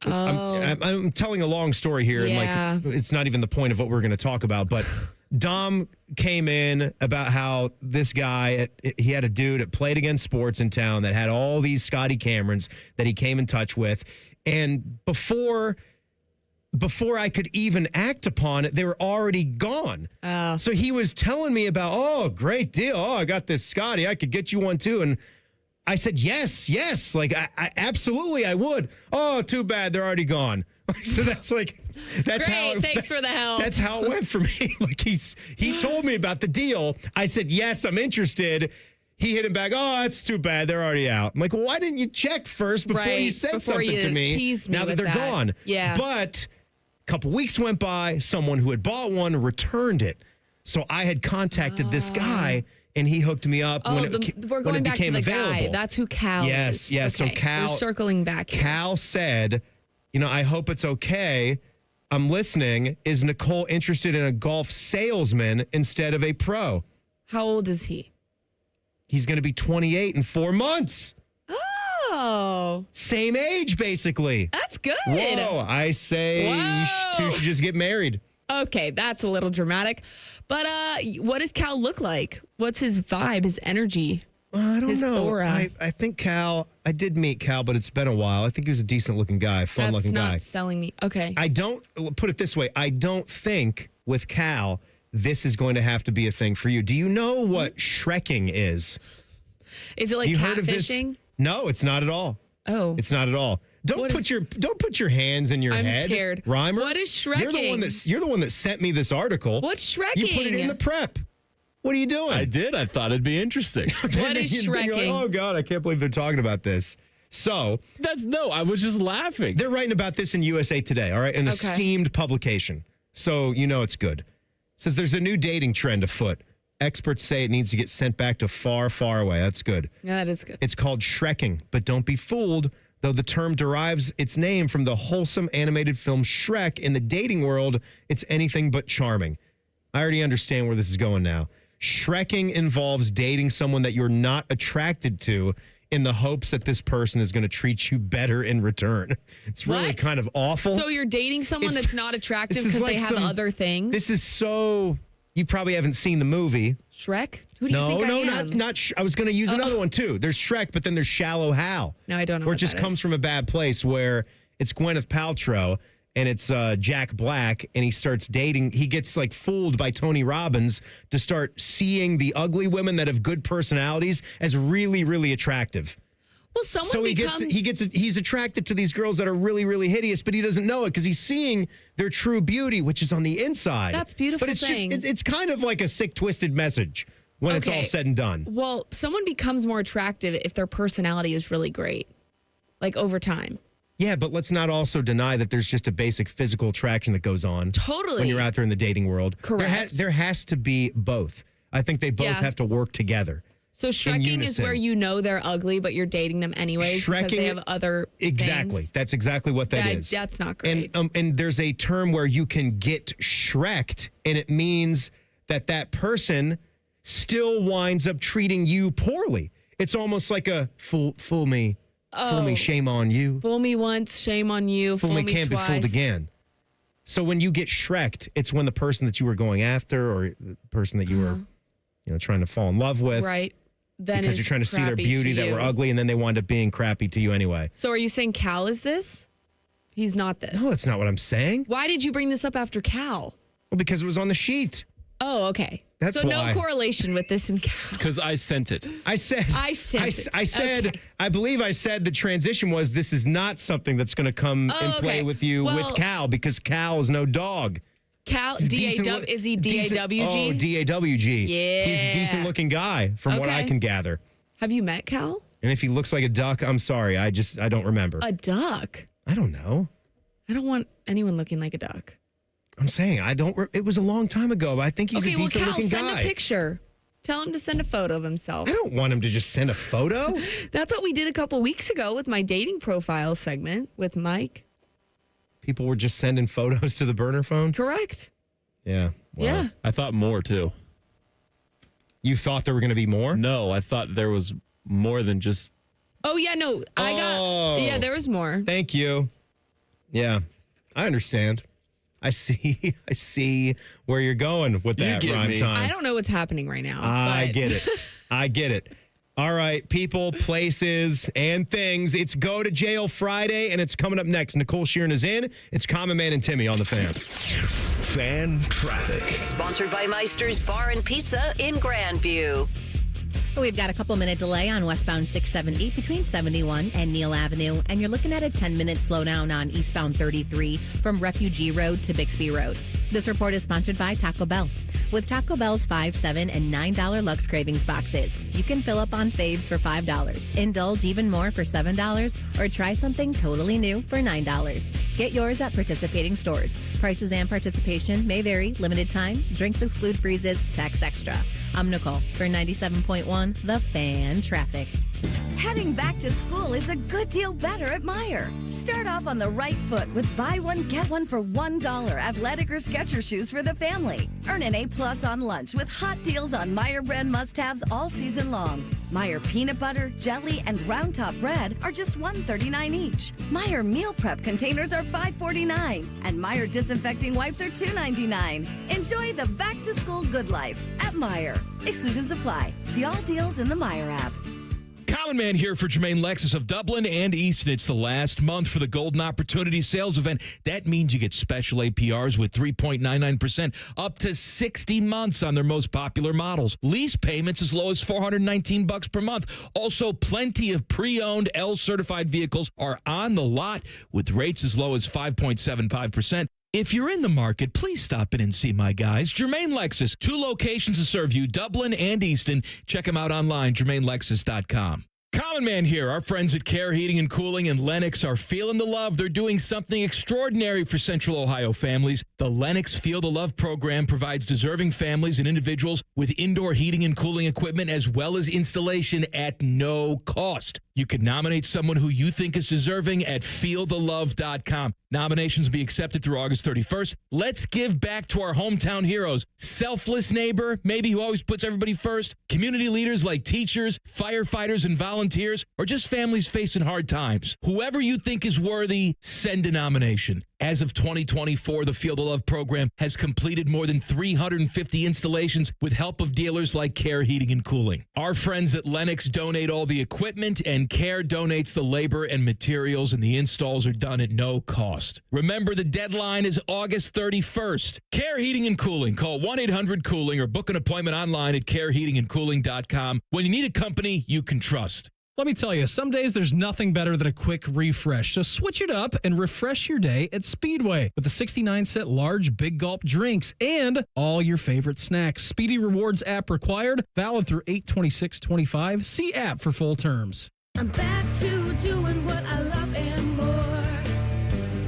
I'm telling a long story here, and like it's not even the point of what we're going to talk about, but Dom came in about how this guy, he had a dude that played against sports in town that had all these Scotty Camerons that he came in touch with. And before I could even act upon it, they were already gone. So he was telling me about, great deal. I got this Scotty. I could get you one too. And I said, yes. Like, I absolutely, I would. Oh, too bad. They're already gone. So that's like, that's great. Thanks for the help. That's how it went for me. Like, he told me about the deal. I said, yes, I'm interested. He hit him back. Oh, that's too bad. They're already out. I'm like, well, why didn't you check first before you said something to me? Now that they're gone. Yeah. But a couple weeks went by. Someone who had bought one returned it. So I had contacted this guy, and he hooked me up when it became available. Guy. That's who Cal is. Yes. Okay. So Cal. We're circling back here. Cal said, I hope it's okay. I'm listening. Is Nicole interested in a golf salesman instead of a pro? How old is he? He's going to be 28 in 4 months. Oh. Same age, basically. That's good. Whoa. I say you two should just get married. Okay, that's a little dramatic. But what does Cal look like? What's his vibe, his energy? I don't know. Aura? I think Cal, I did meet Cal, but it's been a while. I think he was a decent looking guy, fun looking guy. That's not selling me. Okay. I don't, put it this way, I don't think with Cal, this is going to have to be a thing for you. Do you know what Shreking is? Is it like catfishing? No, it's not at all. Oh. It's not at all. Don't put your hands in your head. I'm scared. Rhymer. What is Shreking? You're the one that sent me this article. What's Shreking? You put it in the prep. What are you doing? I did. I thought it'd be interesting. What is Shreking? You're like, oh God, I can't believe they're talking about this. So I was just laughing. They're writing about this in USA Today, all right? An esteemed publication. So it's good. It says there's a new dating trend afoot. Experts say it needs to get sent back to far, far away. That's good. Yeah, that is good. It's called Shreking, but don't be fooled. Though the term derives its name from the wholesome animated film Shrek, in the dating world, it's anything but charming. I already understand where this is going now. Shreking involves dating someone that you're not attracted to in the hopes that this person is going to treat you better in return. It's really kind of awful. So you're dating someone that's not attractive because they have other things? This is so... You probably haven't seen the movie. Shrek? Who do you think I am? Not I was going to use another one too. There's Shrek, but then there's Shallow Hal. No, I don't know Where what it just that comes is. from a bad place, where it's Gwyneth Paltrow and it's Jack Black, and he starts dating. He gets like fooled by Tony Robbins to start seeing the ugly women that have good personalities as really, really attractive. Well, he's attracted to these girls that are really, really hideous, but he doesn't know it because he's seeing their true beauty, which is on the inside. That's beautiful. But it's kind of like a sick, twisted message when it's all said and done. Well, someone becomes more attractive if their personality is really great, like over time. Yeah, but let's not also deny that there's just a basic physical attraction that goes on. Totally. When you're out there in the dating world. Correct. There has to be both. I think they both have to work together. So Shreking is where you know they're ugly, but you're dating them anyways because they have other things. That's exactly what that is. That's not great. And there's a term where you can get Shreked, and it means that person still winds up treating you poorly. It's almost like a fool me, shame on you. Fool me once, shame on you. Fool me can't twice. be fooled again. So when you get Shreked, it's when the person that you were going after, or the person that you were, trying to fall in love with, right? Then because you're trying to see their beauty that were ugly, and then they wind up being crappy to you anyway. So are you saying Cal is this? He's not this. No, that's not what I'm saying. Why did you bring this up after Cal? Well, because it was on the sheet. Oh, okay. That's so why. No correlation with this and Cal. It's because I sent it. I said, I believe I said the transition was, this is not something that's going to come and play with you with Cal, because Cal is no dog. Cal, is he D-A-W-G? Oh, D-A-W-G. Yeah. He's a decent looking guy from what I can gather. Have you met Cal? And if he looks like a duck, I'm sorry. I don't remember. A duck? I don't know. I don't want anyone looking like a duck. I'm saying it was a long time ago, but I think he's a decent looking guy. Send a picture. Tell him to send a photo of himself. I don't want him to just send a photo. That's what we did a couple weeks ago with my dating profile segment with Mike. People were just sending photos to the burner phone? Correct. Yeah. Wow. Yeah. I thought more, too. You thought there were going to be more? No, I thought there was more than just... Oh, yeah, no. Yeah, there was more. Thank you. Yeah, I understand. I see where you're going with that, Rhyme Time. I don't know what's happening right now. I but- get it. I get it. All right, people, places, and things. It's Go to Jail Friday, and it's coming up next. Nicole Shearin is in. It's Common Man and Timmy on the Fan. Fan Traffic. Sponsored by Meister's Bar and Pizza in Grandview. We've got a couple-minute delay on westbound 670 between 71 and Neal Avenue, and you're looking at a 10-minute slowdown on eastbound 33 from Refugee Road to Bixby Road. This report is sponsored by Taco Bell. With Taco Bell's $5, $7, and $9 Lux Cravings boxes, you can fill up on faves for $5, indulge even more for $7, or try something totally new for $9. Get yours at participating stores. Prices and participation may vary. Limited time. Drinks exclude freezes. Tax extra. I'm Nicole for 97.1 The Fan Traffic. Heading back to school is a good deal better at Meijer. Start off on the right foot with buy one, get one for $1 athletic or Skechers shoes for the family. Earn an A+ on lunch with hot deals on Meijer brand must-haves all season long. Meijer peanut butter, jelly, and round top bread are just $1.39 each. Meijer meal prep containers are $5.49. And Meijer disinfecting wipes are $2.99. Enjoy the back-to-school good life at Meijer. Exclusions apply. See all deals in the Meijer app. Common Man here for Jermaine Lexus of Dublin and Easton. It's the last month for the Golden Opportunity Sales Event. That means you get special APRs with 3.99% up to 60 months on their most popular models. Lease payments as low as $419 per month. Also, plenty of pre-owned L-certified vehicles are on the lot with rates as low as 5.75%. If you're in the market, please stop in and see my guys. Jermaine Lexus, 2 locations to serve you, Dublin and Easton. Check them out online, jermainelexus.com. Common Man here. Our friends at Care Heating and Cooling in Lenox are feeling the love. They're doing something extraordinary for Central Ohio families. The Lenox Feel the Love program provides deserving families and individuals with indoor heating and cooling equipment as well as installation at no cost. You can nominate someone who you think is deserving at feelthelove.com. Nominations be accepted through August 31st. Let's give back to our hometown heroes. Selfless neighbor, maybe who always puts everybody first. Community leaders like teachers, firefighters, and volunteers, or just families facing hard times. Whoever you think is worthy, send a nomination. As of 2024, the Feel the Love program has completed more than 350 installations with help of dealers like Care Heating and Cooling. Our friends at Lenox donate all the equipment, and Care donates the labor and materials, and the installs are done at no cost. Remember, the deadline is August 31st. Care Heating and Cooling. Call 1-800-COOLING or book an appointment online at careheatingandcooling.com. When you need a company you can trust. Let me tell you, some days there's nothing better than a quick refresh. So switch it up and refresh your day at Speedway with the 69-cent large Big Gulp drinks and all your favorite snacks. Speedy Rewards app required. Valid through 8/26/25. See app for full terms. I'm back to doing what I love and more.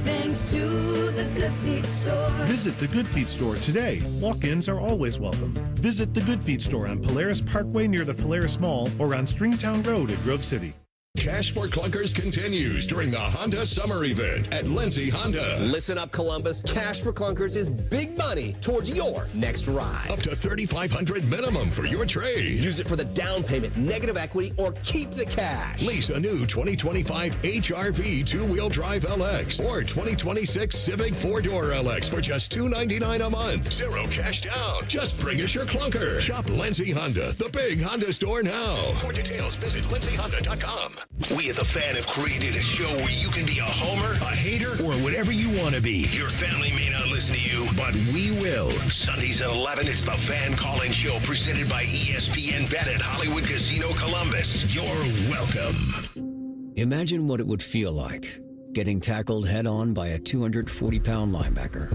Thanks to the Good Feet store. Visit the Good Feet store today. Walk-ins are always welcome. Visit the Good Feet store on Polaris Parkway near the Polaris Mall or on Stringtown Road at Grove City. Cash for Clunkers continues during the Honda Summer Event at Lindsay Honda. Listen up, Columbus. Cash for Clunkers is big money towards your next ride. Up to $3,500 minimum for your trade. Use it for the down payment, negative equity, or keep the cash. Lease a new 2025 HRV two-wheel drive LX or 2026 Civic four-door LX for just $299 a month. Zero cash down. Just bring us your clunker. Shop Lindsay Honda, the big Honda store now. For details, visit lindsayhonda.com. We at The Fan have created a show where you can be a homer, a hater, or whatever you want to be. Your family may not listen to you, but we will. Sundays at 11, it's The Fan call-in show presented by ESPN Bet at Hollywood Casino Columbus. You're welcome. Imagine what it would feel like getting tackled head-on by a 240-pound linebacker.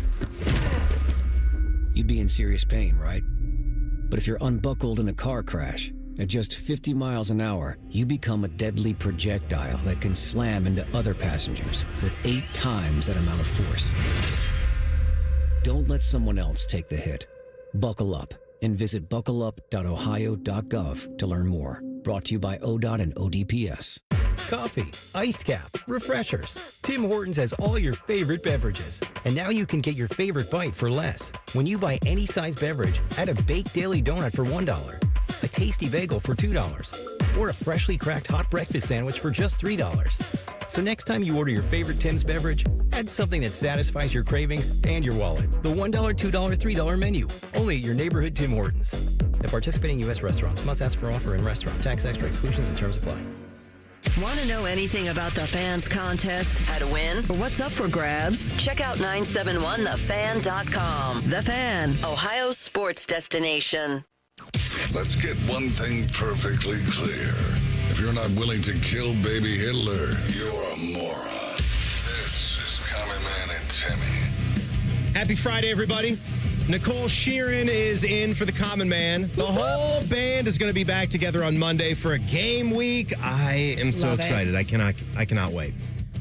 You'd be in serious pain, right? But if you're unbuckled in a car crash, at just 50 miles an hour, you become a deadly projectile that can slam into other passengers with 8 times that amount of force. Don't let someone else take the hit. Buckle up and visit buckleup.ohio.gov to learn more. Brought to you by ODOT and ODPS. coffee, iced cap, refreshers. Tim Hortons has all your favorite beverages. And now you can get your favorite bite for less. When you buy any size beverage, add a baked daily donut for $1, a tasty bagel for $2, or a freshly cracked hot breakfast sandwich for just $3. So next time you order your favorite Tim's beverage, add something that satisfies your cravings and your wallet. The $1, $2, $3 menu. Only at your neighborhood Tim Hortons. At participating U.S. restaurants, must ask for offer in restaurant. Tax extra exclusions and terms apply. Want to know anything about the fans contest, how to win, or what's up for grabs? Check out 971thefan.com. The Fan, Ohio's sports destination. Let's get one thing perfectly clear. If you're not willing to kill baby Hitler, you're a moron. This is Common Man and Timmy. Happy Friday, everybody. Nicole Shearin is in for the Common Man. The whole band is going to be back together on Monday for a game week. I am so excited. I cannot wait.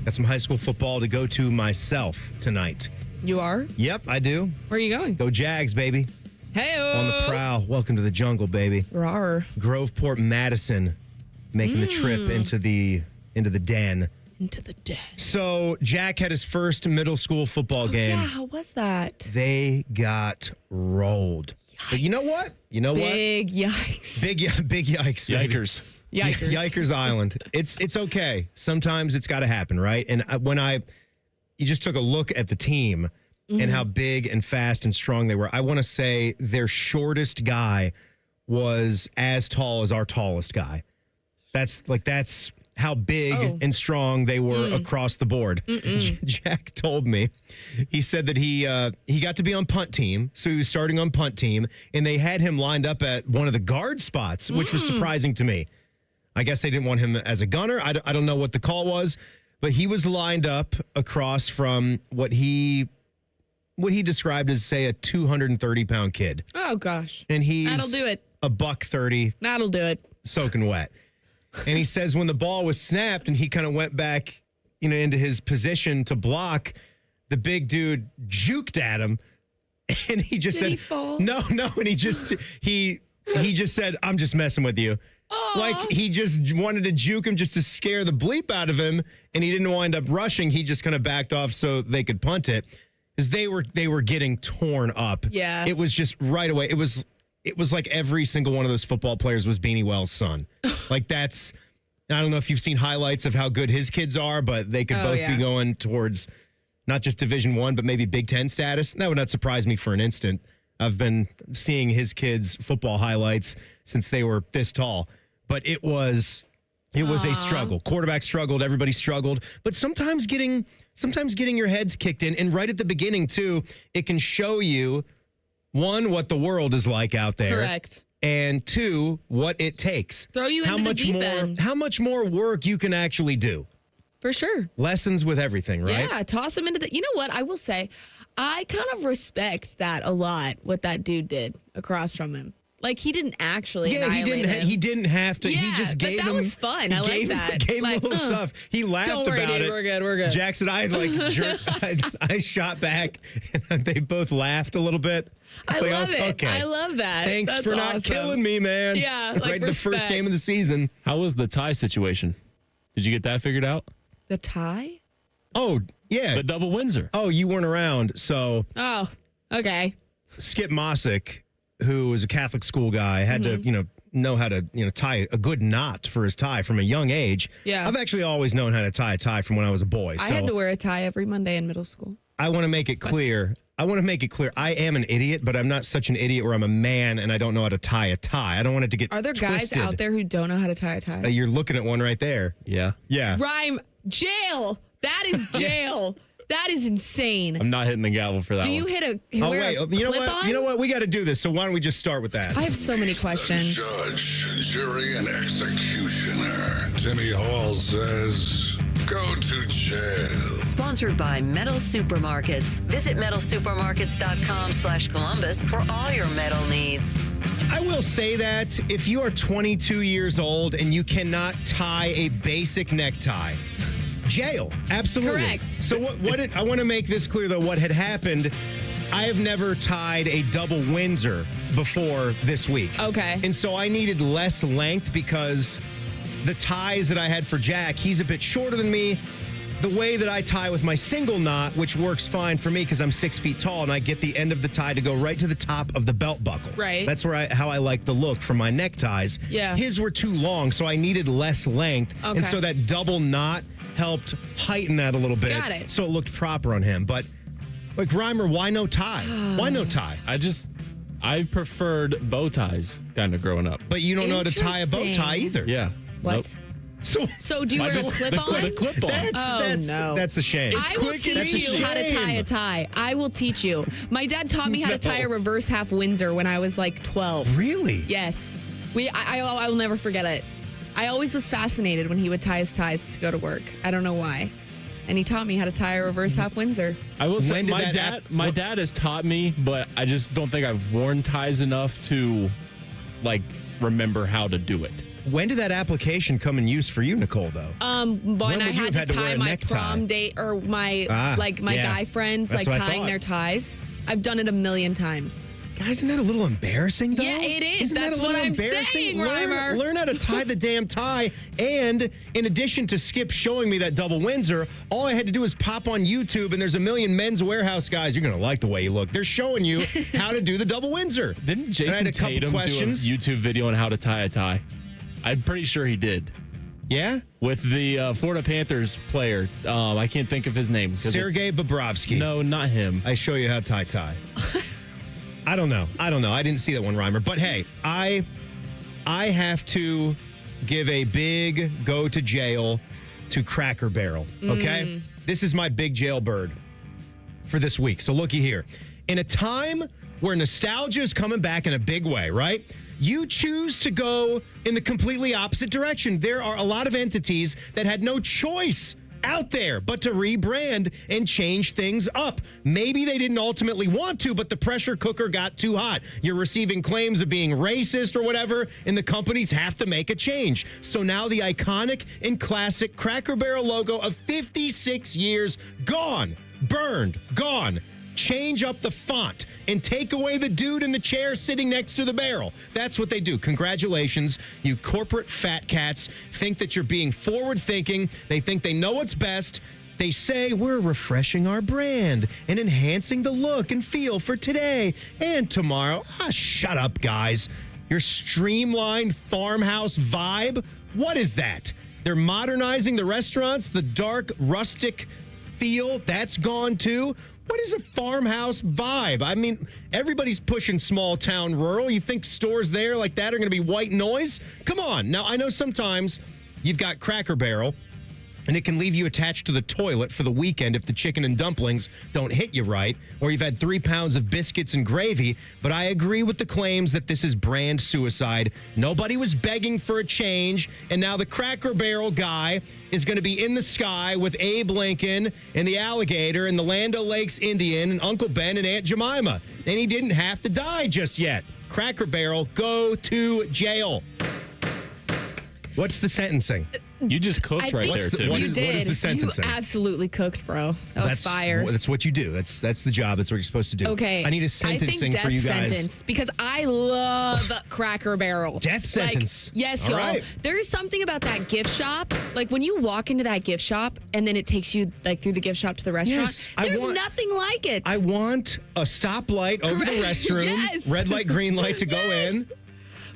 Got some high school football to go to myself tonight. You are? Yep, I do. Where are you going? Go Jags, baby. Hey-o. On the prowl. Welcome to the jungle, baby. Rawr. Groveport, Madison, making the trip into the den. Into the den. So Jack had his first middle school football game. Yeah, how was that? They got rolled. Yikes. But you know what? Big yikes. Big yikes. Yikers. Yikers. Yikers Island. It's okay. Sometimes it's got to happen, right? And you just took a look at the team and how big and fast and strong they were. I want to say their shortest guy was as tall as our tallest guy. That's how big and strong they were across the board. Jack told me, he said that he got to be on punt team, so he was starting on punt team, and they had him lined up at one of the guard spots, which was surprising to me. I guess they didn't want him as a gunner. I don't know what the call was, but he was lined up across from what he described as, say, a 230-pound kid. Oh, gosh. And That'll do it. a $130. That'll do it. Soaking wet. And he says when the ball was snapped and he kind of went back, into his position to block, the big dude juked at him, and he just said, he fall? No, and he just said, "I'm just messing with you." Aww. Like he just wanted to juke him just to scare the bleep out of him, and he didn't wind up rushing. He just kind of backed off so they could punt it, because they were getting torn up. Yeah, it was just right away. It was like every single one of those football players was Beanie Wells' son. Like I don't know if you've seen highlights of how good his kids are, but they could both be going towards not just Division I, but maybe Big Ten status. That would not surprise me for an instant. I've been seeing his kids' football highlights since they were this tall. But it was a struggle. Quarterback struggled. Everybody struggled. But sometimes getting your heads kicked in, and right at the beginning, too, it can show you, one, what the world is like out there. Correct. And two, what it takes. Throw you into the deep end. How much more work you can actually do. For sure. Lessons with everything, right? Yeah, toss him into the... You know what? I will say, I kind of respect that a lot, what that dude did across from him. Like, he didn't actually annihilate him. He didn't have to. Yeah, he just gave him... that was fun. I like that. Gave him a little stuff. He laughed Don't worry, about dude, it. We're good. Jackson, I I shot back, and they both laughed a little bit. I love it. Okay. I love that. Thanks That's for not awesome. killing me, man. Yeah, like right the first game of the season. How was the tie situation? Did you get that figured out? The tie? Oh, yeah. The double Windsor. Oh, you weren't around, so... Oh, okay. Skip Mossick, who was a Catholic school guy, had to, know how to, tie a good knot for his tie from a young age. Yeah. I've actually always known how to tie a tie from when I was a boy. I had to wear a tie every Monday in middle school. I want to make it clear. I am an idiot, but I'm not such an idiot where I'm a man and I don't know how to tie a tie. I don't want it to get Are there twisted. guys out there who don't know how to tie a tie? You're looking at one right there. Yeah. Yeah. Rhyme. Jail. That is jail. That is insane. I'm not hitting the gavel for that Do one. you hit a You know what? on? You know what? We got to do this. So why don't we just start with that? I have so many questions. Judge, jury, and executioner. Timmy Hall says, go to jail. Sponsored by Metal Supermarkets. Visit metalsupermarkets.com/Columbus for all your metal needs. I will say that if you are 22 years old and you cannot tie a basic necktie, jail. Absolutely. Correct. So I want to make this clear, though, what had happened. I have never tied a double Windsor before this week. Okay. And so I needed less length because the ties that I had for Jack, he's a bit shorter than me. The way that I tie with my single knot, which works fine for me because I'm 6 feet tall, and I get the end of the tie to go right to the top of the belt buckle. Right. That's how I like the look from my neckties. Yeah. His were too long, so I needed less length. Okay. And so that double knot helped heighten that a little bit. Got it. So it looked proper on him. But, like, Reimer, why no tie? Why no tie? I preferred bow ties kind of growing up. But you don't know how to tie a bow tie either. Yeah. What? Nope. So do you wear a clip-on? The clip-on. No. That's a shame. I will teach you how to tie a tie. I will teach you. My dad taught me how to tie a reverse half Windsor when I was like 12. Really? Yes. I will never forget it. I always was fascinated when he would tie his ties to go to work. I don't know why. And he taught me how to tie a reverse half Windsor. I will say my dad has taught me, but I just don't think I've worn ties enough to like remember how to do it. When did that application come in use for you, Nicole, though? When I had to tie my necktie? prom date or my guy friends, That's like what I tying thought. their ties. I've done it a million times. Guys, isn't that a little embarrassing, though? Yeah, it is. Isn't That's that a what little I'm embarrassing? saying, Reimer. Learn how to tie the damn tie. And in addition to Skip showing me that double Windsor, all I had to do was pop on YouTube, and there's a million Men's Warehouse guys. You're going to like the way you look. They're showing you how to do the double Windsor. Didn't And I had Jason a couple Tatum questions. do a YouTube video on how to tie a tie? I'm pretty sure he did. Yeah? With the Florida Panthers player. I can't think of his name. Sergei Bobrovsky. No, not him. I show you how to tie. I don't know. I didn't see that one, Reimer. But hey, I have to give a big go to jail to Cracker Barrel, okay? This is my big jailbird for this week. So looky here. In a time where nostalgia is coming back in a big way, right? You choose to go in the completely opposite direction. There are a lot of entities that had no choice out there but to rebrand and change things up. Maybe they didn't ultimately want to, but the pressure cooker got too hot. You're receiving claims of being racist or whatever, and the companies have to make a change. So now the iconic and classic Cracker Barrel logo of 56 years gone, burned, gone. Change up the font and take away the dude in the chair sitting next to the barrel. That's what they do. Congratulations, you corporate fat cats. Think that you're being forward thinking. They think they know what's best. They say we're refreshing our brand and enhancing the look and feel for today and tomorrow. Shut up, guys. Your streamlined farmhouse vibe? What is that? They're modernizing the restaurants, the dark, rustic feel, that's gone too. What is a farmhouse vibe? I mean, everybody's pushing small town rural. You think stores there like that are going to be white noise? Come on. Now, I know sometimes you've got Cracker Barrel, and it can leave you attached to the toilet for the weekend if the chicken and dumplings don't hit you right, or you've had 3 pounds of biscuits and gravy. But I agree with the claims that this is brand suicide. Nobody was begging for a change, and now the Cracker Barrel guy is going to be in the sky with Abe Lincoln and the alligator and the Land O'Lakes Indian and Uncle Ben and Aunt Jemima. And he didn't have to die just yet. Cracker Barrel, go to jail. What's the sentencing? You just cooked right there, too. What is the sentencing? You absolutely cooked, bro. That was fire. That's what you do. That's the job. That's what you're supposed to do. Okay. I need a sentencing for you guys. Sentence, because I love Cracker Barrel. Death sentence. Yes, All y'all. right. There is something about that gift shop. Like when you walk into that gift shop and then it takes you like through the gift shop to the restaurant. Yes, There's nothing like it. I want a stoplight over the restroom. Yes. Red light, green light to go in.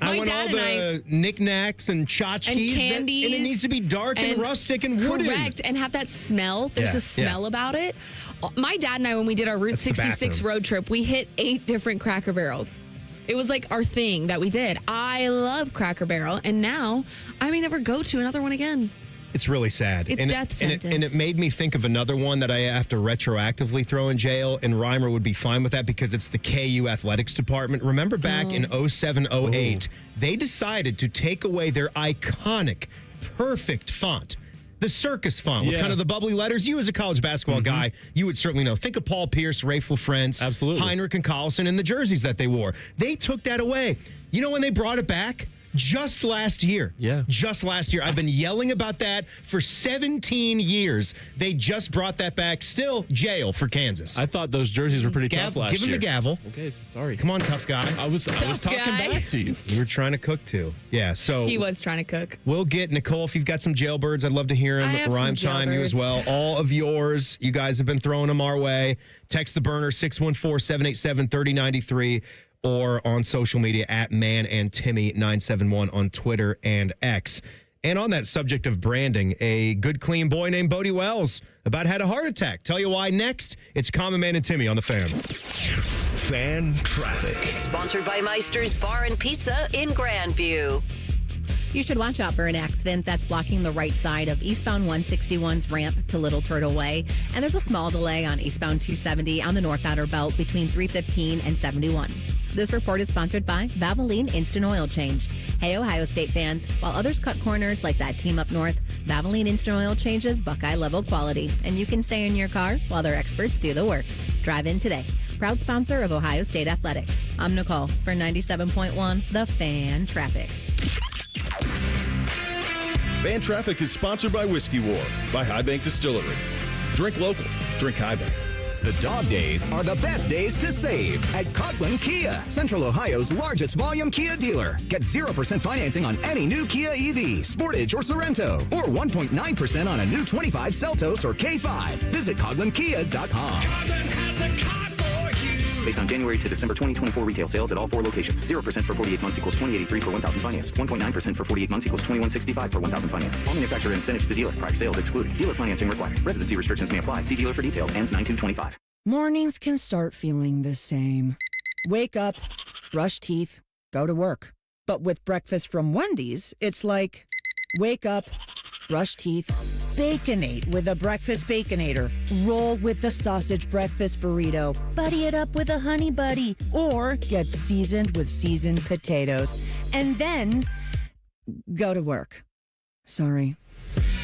I want all the knickknacks and tchotchkes. And candies. And it needs to be dark and rustic and wooden. Correct. And have that smell. There's a smell about it. My dad and I, when we did our Route 66 road trip, we hit 8 different Cracker Barrels. It was like our thing that we did. I love Cracker Barrel. And now I may never go to another one again. It's really sad. It's death sentence. And it made me think of another one that I have to retroactively throw in jail, and Reimer would be fine with that because it's the KU athletics department. Remember back in 07-08, they decided to take away their iconic, perfect font. The circus font with kind of the bubbly letters. You as a college basketball guy, you would certainly know. Think of Paul Pierce, Rafe LaFrentz, Heinrich and Collison and the jerseys that they wore. They took that away. You know when they brought it back? Just last year. Yeah. Just last year. I've been yelling about that for 17 years. They just brought that back. Still jail for Kansas. I thought those jerseys were pretty tough last year. Give him the gavel. Okay, sorry. Come on, tough guy. I was talking back to you. You were trying to cook too. Yeah, so He was trying to cook. we'll get Nicole, if you've got some jailbirds, I'd love to hear I them. have some Rhyme time, you as jailbirds. well. All of yours. You guys have been throwing them our way. Text the burner 614-787-3093 or on social media at Man and Timmy 971 on Twitter and X. And on that subject of branding, a good, clean boy named Bodie Wells about had a heart attack. Tell you why next. It's Common Man and Timmy on the Fan. Fan traffic. Sponsored by Meister's Bar and Pizza in Grandview. You should watch out for an accident that's blocking the right side of eastbound 161's ramp to Little Turtle Way. And there's a small delay on eastbound 270 on the North Outer Belt between 315 and 71. This report is sponsored by Valvoline Instant Oil Change. Hey, Ohio State fans, while others cut corners like that team up north, Valvoline Instant Oil Change is Buckeye-level quality, and you can stay in your car while their experts do the work. Drive in today. Proud sponsor of Ohio State Athletics. I'm Nicole for 97.1 The Fan Traffic. Fan Traffic is sponsored by Whiskey War, by High Bank Distillery. Drink local, drink High Bank. The dog days are the best days to save at Coughlin Kia, Central Ohio's largest volume Kia dealer. Get 0% financing on any new Kia EV, Sportage, or Sorrento, or 1.9% on a new 25 Seltos or K5. Visit CoughlinKia.com. Based on January to December 2024 retail sales at all 4 locations. 0% for 48 months equals $20.83 per 1,000 finance. 1.9% for 48 months equals $21.65 per 1,000 finance. All manufacturer incentives to dealer. Prior sales excluded. Dealer financing required. Residency restrictions may apply. See dealer for details. Ends 9/2/25. Mornings can start feeling the same. Wake up, brush teeth, go to work. But with breakfast from Wendy's, it's like, wake up, brush teeth, Baconate with a breakfast Baconator. Roll with the sausage breakfast burrito. Buddy it up with a honey buddy. Or get seasoned with seasoned potatoes. And then go to work. Sorry.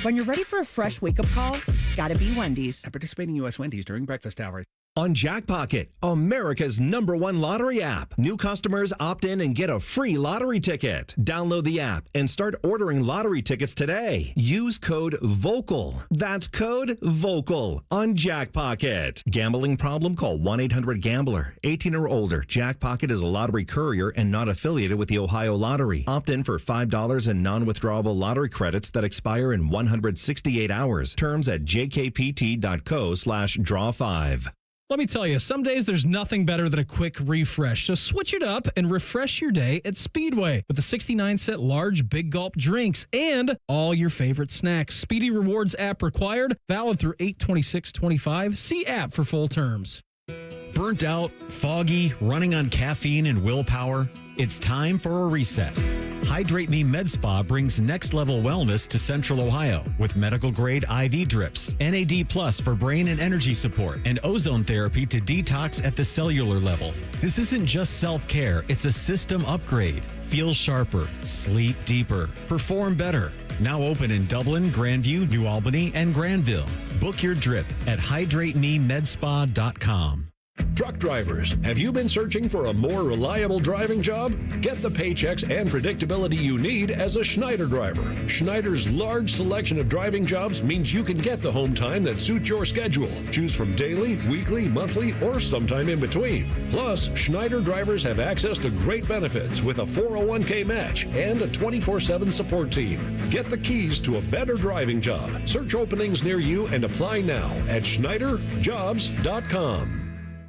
When you're ready for a fresh wake-up call, gotta be Wendy's. At participating U.S. Wendy's during breakfast hours. On Jackpocket, America's #1 lottery app. New customers opt in and get a free lottery ticket. Download the app and start ordering lottery tickets today. Use code VOCAL. That's code VOCAL on Jackpocket. Gambling problem? Call 1-800-GAMBLER. 18 or older. Jackpocket is a lottery courier and not affiliated with the Ohio Lottery. Opt in for $5 in non-withdrawable lottery credits that expire in 168 hours. Terms at jkpt.co/draw5. Let me tell you, some days there's nothing better than a quick refresh. So switch it up and refresh your day at Speedway with the 69-cent large Big Gulp drinks and all your favorite snacks. Speedy Rewards app required. Valid through 8/26/25. See app for full terms. Burnt out, foggy, running on caffeine and willpower? It's time for a reset. Hydrate Me Med Spa brings next-level wellness to Central Ohio with medical-grade IV drips, NAD Plus for brain and energy support, and ozone therapy to detox at the cellular level. This isn't just self-care, it's a system upgrade. Feel sharper, sleep deeper, perform better. Now open in Dublin, Grandview, New Albany, and Granville. Book your drip at hydratememedspa.com. Truck drivers, have you been searching for a more reliable driving job? Get the paychecks and predictability you need as a Schneider driver. Schneider's large selection of driving jobs means you can get the home time that suits your schedule. Choose from daily, weekly, monthly, or sometime in between. Plus, Schneider drivers have access to great benefits with a 401k match and a 24/7 support team. Get the keys to a better driving job. Search openings near you and apply now at schneiderjobs.com.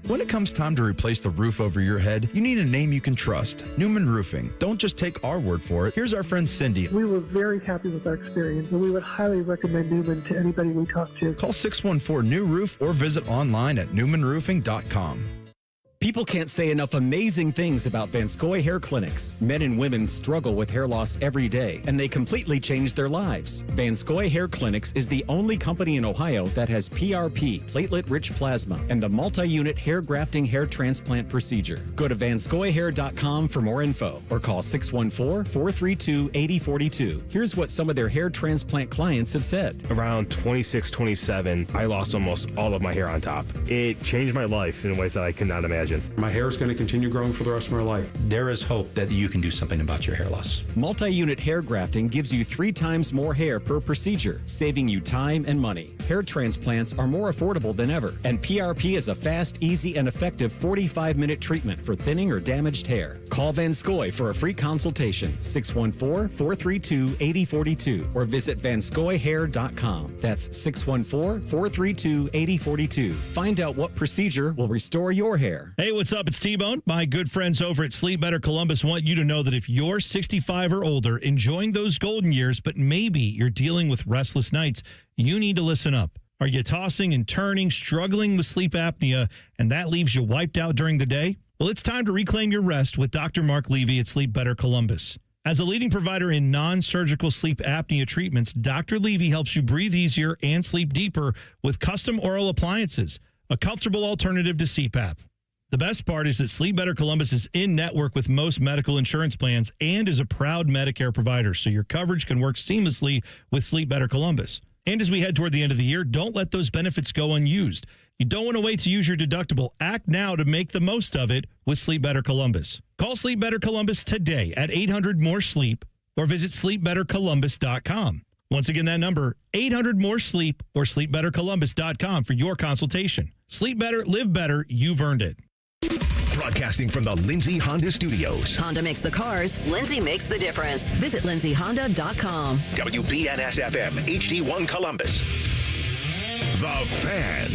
When it comes time to replace the roof over your head, you need a name you can trust. Newman Roofing. Don't just take our word for it. Here's our friend Cindy. We were very happy with our experience, and we would highly recommend Newman to anybody we talk to. Call 614-NEW-ROOF or visit online at newmanroofing.com. People can't say enough amazing things about Vanscoy Hair Clinics. Men and women struggle with hair loss every day, and they completely change their lives. Vanscoy Hair Clinics is the only company in Ohio that has PRP, platelet-rich plasma, and the multi-unit hair grafting hair transplant procedure. Go to vanscoyhair.com for more info, or call 614-432-8042. Here's what some of their hair transplant clients have said. Around 26, 27, I lost almost all of my hair on top. It changed my life in ways that I could not imagine. imagine. My hair is going to continue growing for the rest of my life. There is hope that you can do something about your hair loss. Multi-unit hair grafting gives you 3 times more hair per procedure, saving you time and money. Hair transplants are more affordable than ever, and PRP is a fast, easy, and effective 45-minute treatment for thinning or damaged hair. Call Van Scoy for a free consultation, 614-432-8042, or visit vanscoyhair.com. That's 614-432-8042. Find out what procedure will restore your hair. Hey, what's up? It's T-Bone. My good friends over at Sleep Better Columbus want you to know that if you're 65 or older, enjoying those golden years, but maybe you're dealing with restless nights, you need to listen up. Are you tossing and turning, struggling with sleep apnea, and that leaves you wiped out during the day? Well, it's time to reclaim your rest with Dr. Mark Levy at Sleep Better Columbus. As a leading provider in non-surgical sleep apnea treatments, Dr. Levy helps you breathe easier and sleep deeper with custom oral appliances, a comfortable alternative to CPAP. The best part is that Sleep Better Columbus is in network with most medical insurance plans and is a proud Medicare provider, so your coverage can work seamlessly with Sleep Better Columbus. And as we head toward the end of the year, don't let those benefits go unused. You don't want to wait to use your deductible. Act now to make the most of it with Sleep Better Columbus. Call Sleep Better Columbus today at 800-MORE-SLEEP or visit sleepbettercolumbus.com. Once again, that number, 800-MORE-SLEEP or sleepbettercolumbus.com for your consultation. Sleep better, live better. You've earned it. Broadcasting from the Lindsay Honda Studios. Honda makes the cars. Lindsay makes the difference. Visit lindsayhonda.com. WBNS-FM, HD1 Columbus. The Fan.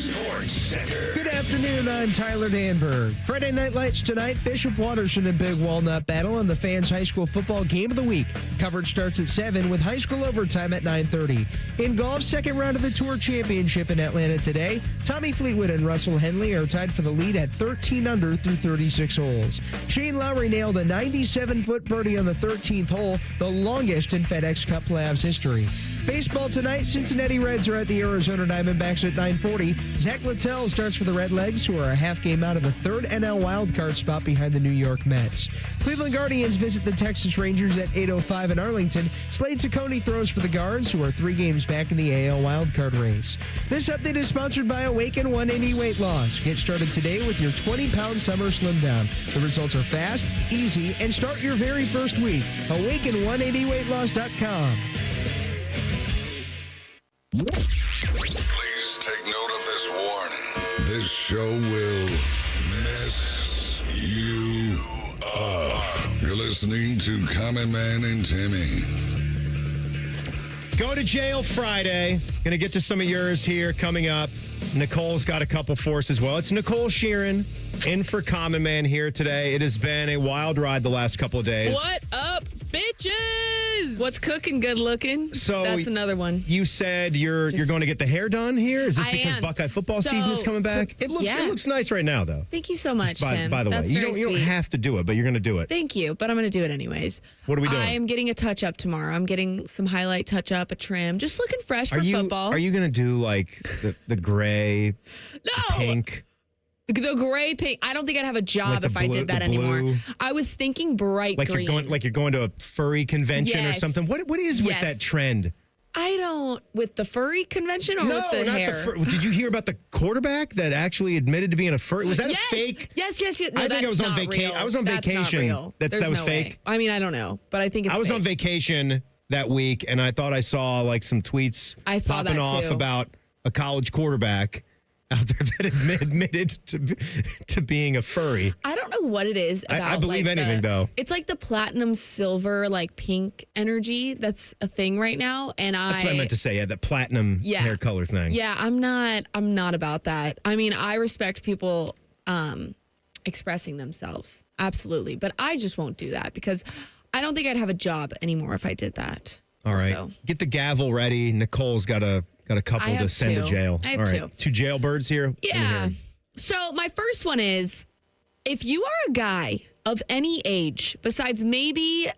Sports Center. Good afternoon, I'm Tyler Danberg. Friday Night Lights tonight, Bishop Watterson and Big Walnut battle in the Fans High School Football Game of the Week. Coverage starts at 7 with high school overtime at 9:30. In golf, second round of the Tour Championship in Atlanta today. Tommy Fleetwood and Russell Henley are tied for the lead at 13 under through 36 holes. Shane Lowry nailed a 97-foot birdie on the 13th hole, the longest in FedEx Cup playoffs history. Baseball tonight, Cincinnati Reds are at the Arizona Diamondbacks at 9:40. Zach Littell starts for the Redlegs, who are a half game out of the third NL wildcard spot behind the New York Mets. Cleveland Guardians visit the Texas Rangers at 8:05 in Arlington. Slade Ciccone throws for the Guards, who are 3 games back in the AL wildcard race. This update is sponsored by Awaken 180 Weight Loss. Get started today with your 20-pound summer slim down. The results are fast, easy, and start your very first week. Awaken180weightloss.com. Please take note of this warning. This show will mess you up. You're listening to Common Man and Timmy. Go to jail Friday. Going to get to some of yours here coming up. Nicole's got a couple for us as well. It's Nicole Shearin in for Common Man here today. It has been a wild ride the last couple of days. What up, bitches? What's cooking, good looking? So that's another one. You said you're going to get the hair done here? Is this I because am. Buckeye football season is coming back? It looks nice right now, though. Thank you so much, Tim. By the That's way, you very don't sweet. have to do it, but you're going to do it. Thank you, but I'm going to do it anyways. What are we doing? I'm getting a touch-up tomorrow. I'm getting some highlight touch-up, a trim, just looking fresh for football. Are you going to do like the gray, the pink? The gray pink. I don't think I'd have a job Like the if I blue- did that the blue? anymore. I was thinking bright Like green. you're going to a furry convention or Yes. something? What is with Yes. that trend? I don't, with the furry convention or No, with the not hair? the fur. Did you hear about the quarterback that actually admitted to being a furry? Was that Yes. a fake? Yes. No, I think that's I was on not vacation. real. I was on That's vacation. Not real. That There's was no fake. way. I mean, I don't know, but I think it's I was fake. on vacation that week, and I thought I saw like some tweets I saw popping that off too. about a college quarterback out there that admitted to being a furry. I don't know what it is about. I believe like, anything, though. It's like the platinum silver, like pink energy that's a thing right now, and That's what I meant to say. Yeah, that platinum hair color thing. Yeah, I'm not about that. I mean, I respect people expressing themselves, absolutely, but I just won't do that because I don't think I'd have a job anymore if I did that. All right, So, get the gavel ready. Nicole's got a couple I to have send to two. jail. I have All right, two jailbirds here. Let me hear yeah. 'em. So my first one is, if you are a guy of any age besides maybe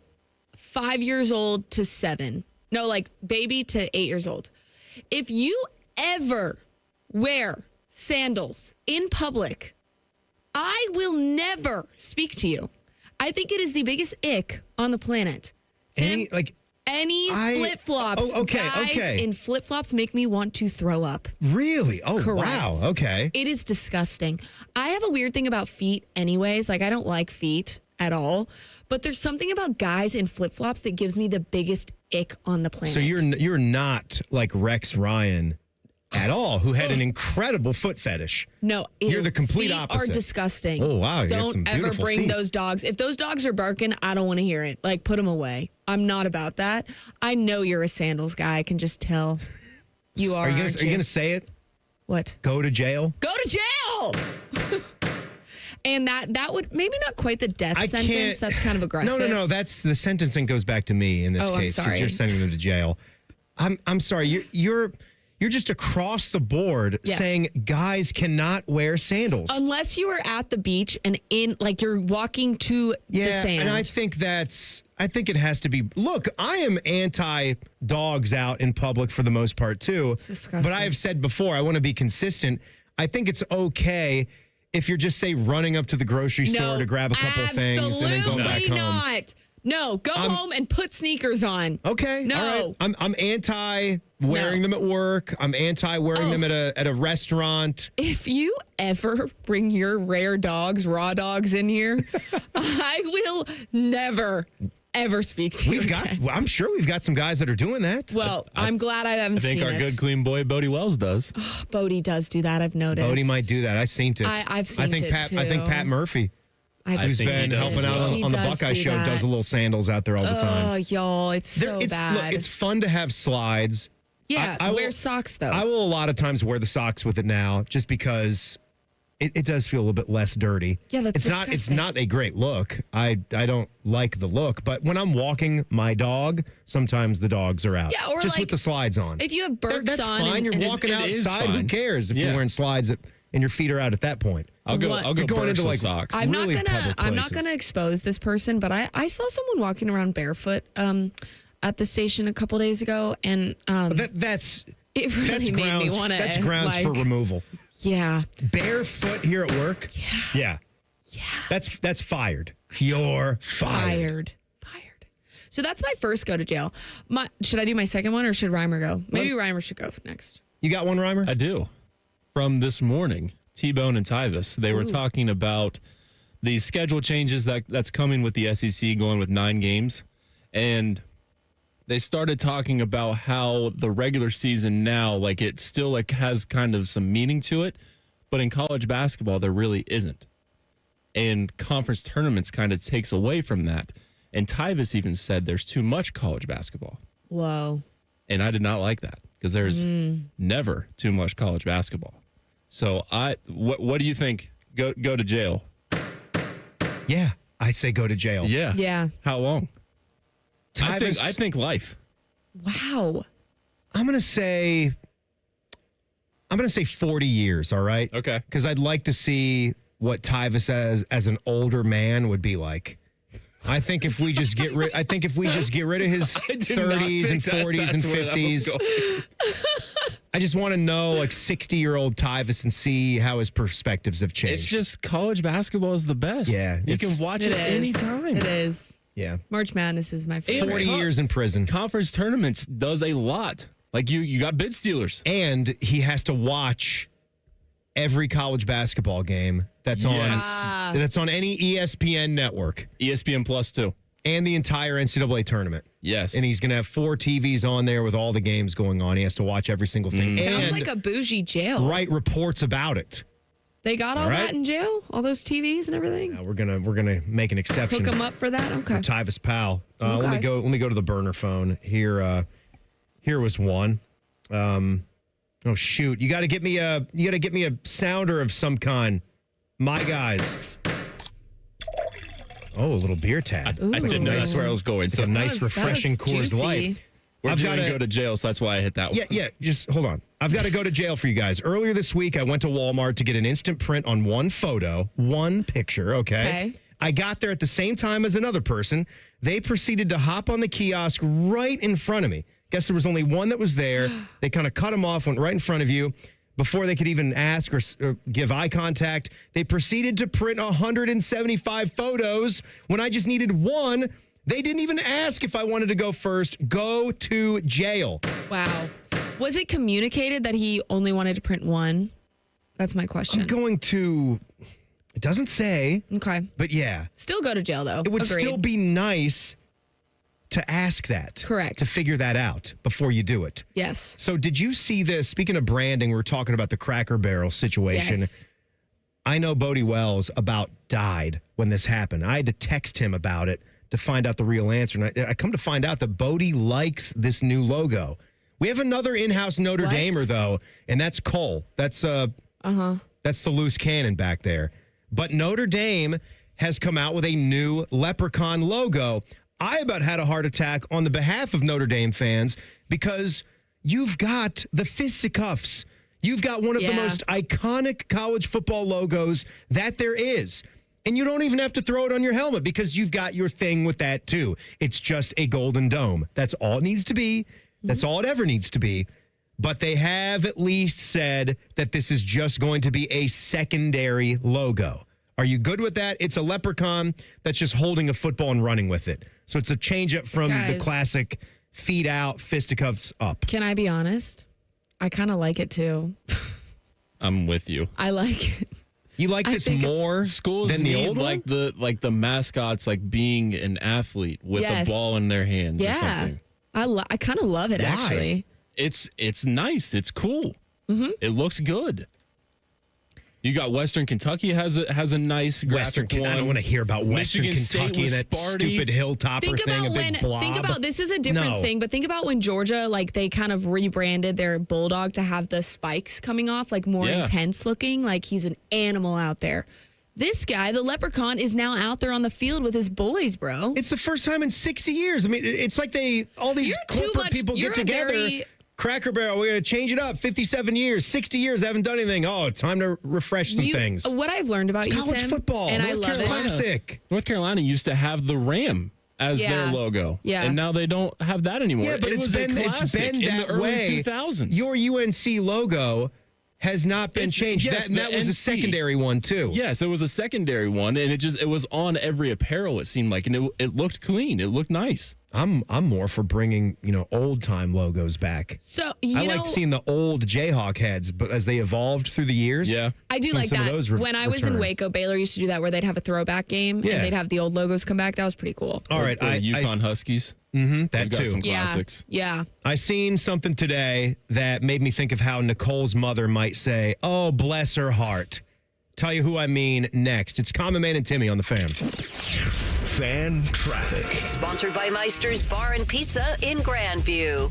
5 years old to 7, no, like baby to 8 years old, if you ever wear sandals in public, I will never speak to you. I think it is the biggest ick on the planet. Tim, Any flip-flops. Guys in flip-flops make me want to throw up. Really? Oh, Correct. wow. Okay. It is disgusting. I have a weird thing about feet anyways. Like, I don't like feet at all. But there's something about guys in flip-flops that gives me the biggest ick on the planet. So you're not like Rex Ryan at all, who had an incredible foot fetish. No, you're the complete feet opposite. Are disgusting. Oh, wow. You got some Don't ever beautiful bring feet. those dogs. If those dogs are barking, I don't want to hear it. Like, put them away. I'm not about that. I know you're a sandals guy. I can just tell. You are. Are you going to say it? What? Go to jail? Go to jail! And that would maybe not quite the death sentence. That's kind of aggressive. No. That's the sentencing goes back to me in this case because you're sending them to jail. I'm sorry. You're just across the board saying guys cannot wear sandals unless you are at the beach and you're walking to the sand. And I think it has to be. Look, I am anti dogs out in public for the most part too. It's disgusting. But I have said before, I want to be consistent. I think it's okay if you're just say running up to the grocery store to grab a couple things and then go back home. Not. No, go home and put sneakers on. Okay. No. All right. I'm anti wearing them at work. I'm anti wearing them at a restaurant. If you ever bring your rare dogs, raw dogs in here, I will never ever speak to you. I'm sure we've got some guys that are doing that. Well, I'm glad I haven't seen it. I think our good clean boy Bodie Wells does. Oh, Bodie does do that. I've noticed. Bodie might do that. I've seen it. I've seen it too. I think Pat Murphy, who's been helping out on the Buckeye Show, does the little sandals out there all the time. Oh, y'all, it's so bad. Look, it's fun to have slides. Yeah, I wear socks though. I will a lot of times wear the socks with it now, just because it does feel a little bit less dirty. Yeah, that's disgusting. It's not a great look. I don't like the look, but when I'm walking my dog, sometimes the dogs are out. Yeah, or just with the slides on. If you have Birks that's on, fine. You're walking outside. Who cares if you're wearing slides and your feet are out at that point? I'll go going into like socks. I'm really not gonna expose this person, but I saw someone walking around barefoot at the station a couple days ago, and that's it really made me want to. That's grounds for removal. Yeah. Barefoot here at work? Yeah. That's fired. You're fired. So that's my first go to jail. Should I do my second one or should Reimer go? Maybe Reimer should go next. You got one, Reimer? I do. From this morning, T-Bone and Tyvis, they were talking about the schedule changes that's coming with the SEC going with 9 games. And they started talking about how the regular season now, like it still like has kind of some meaning to it, but in college basketball there really isn't. And conference tournaments kind of takes away from that. And Tyvis even said there's too much college basketball. Whoa. And I did not like that because there's never too much college basketball. So what do you think? Go to jail. Yeah, I say go to jail. Yeah. Yeah. How long? Tyvis, I think life. Wow. I'm gonna say 40 years. All right. Okay. Because I'd like to see what Tyvis as an older man would be like. I think if we just get rid, of his 30s and 40s and 50s. I just want to know like 60-year-old Tyvis and see how his perspectives have changed. It's just college basketball is the best. Yeah. You can watch it anytime. It is. Yeah. March Madness is my favorite. 40 years in prison. Conference tournaments does a lot. Like you got bid stealers. And he has to watch every college basketball game that's on any ESPN network. ESPN Plus too. And the entire NCAA tournament. Yes. And he's going to have 4 TVs on there with all the games going on. He has to watch every single thing. Sounds like a bougie jail. Write reports about it. They got all that in jail? All those TVs and everything? We're gonna make an exception. Hook them up for that? Okay. For Tyvis Powell. Okay. Let me go to the burner phone. Here was one. Oh shoot. You gotta get me a sounder of some kind. My guys. Oh, a little beer tab. I didn't know that's where I was going. So a nice, refreshing Coors Light. I've got to go to jail, so that's why I hit that one. Yeah. Just hold on. I've got to go to jail for you guys. Earlier this week, I went to Walmart to get an instant print on one photo, one picture. Okay. I got there at the same time as another person. They proceeded to hop on the kiosk right in front of me. Guess there was only one that was there. They kind of cut him off, went right in front of you. Before they could even ask or give eye contact, they proceeded to print 175 photos when I just needed one. They didn't even ask if I wanted to go first. Go to jail. Wow. Was it communicated that he only wanted to print one? That's my question. I'm going to... It doesn't say. Okay. But yeah. Still go to jail, though. It would Agreed. still be nice to ask that. Correct. To figure that out before you do it. Yes. So did you see this? Speaking of branding, we're talking about the Cracker Barrel situation. Yes. I know Bodie Wells about died when this happened. I had to text him about it to find out the real answer. And I come to find out that Bodie likes this new logo. We have another in-house Notre Damer, though, and that's Cole. That's that's the loose cannon back there. But Notre Dame has come out with a new leprechaun logo. I about had a heart attack on the behalf of Notre Dame fans because you've got the fisticuffs. You've got one of the most iconic college football logos that there is. And you don't even have to throw it on your helmet because you've got your thing with that too. It's just a golden dome. That's all it needs to be. That's all it ever needs to be. But they have at least said that this is just going to be a secondary logo. Are you good with that? It's a leprechaun that's just holding a football and running with it. So it's a change up from the classic feet out, fisticuffs up. Can I be honest? I kind of like it too. I'm with you. I like it. You like this more schools than the need old one? like the mascots like being an athlete with a ball in their hands or something. I kind of love it actually. It's nice. It's cool. It looks good. You got Western Kentucky has a nice graphic one. I don't want to hear about Western Michigan Kentucky and that stupid hilltopper thing, a big blob. Think about this is a different thing, but think about when Georgia they kind of rebranded their bulldog to have the spikes coming off, more intense looking, like he's an animal out there. This guy, the leprechaun, is now out there on the field with his boys, bro. It's the first time in 60 years. I mean, it's like all these corporate people get together. Cracker Barrel, we're going to change it up. 57 years, 60 years, haven't done anything. Oh, time to refresh some things. What I've learned about you, college Tim, football, and North I love Carolina. it. Classic. North Carolina used to have the Ram as their logo. Yeah. And now they don't have that anymore. Yeah, but it's been that in the way. early 2000s. Your UNC logo has not been changed. Yes, that was a secondary one, too. Yes, it was a secondary one, and it was on every apparel, it seemed like, and it looked clean. It looked nice. I'm more for bringing, old time logos back. So I like seeing the old Jayhawk heads, but as they evolved through the years. Yeah, I do like that. When I was in Waco, Baylor used to do that where they'd have a throwback game and they'd have the old logos come back. That was pretty cool. All right, Yukon Huskies. That They've got too. some classics. Yeah. I seen something today that made me think of how Nicole's mother might say, "Oh, bless her heart." Tell you who I mean next. It's Common Man and Timmy on the Fan. Fan Traffic. Sponsored by Meister's Bar and Pizza in Grandview.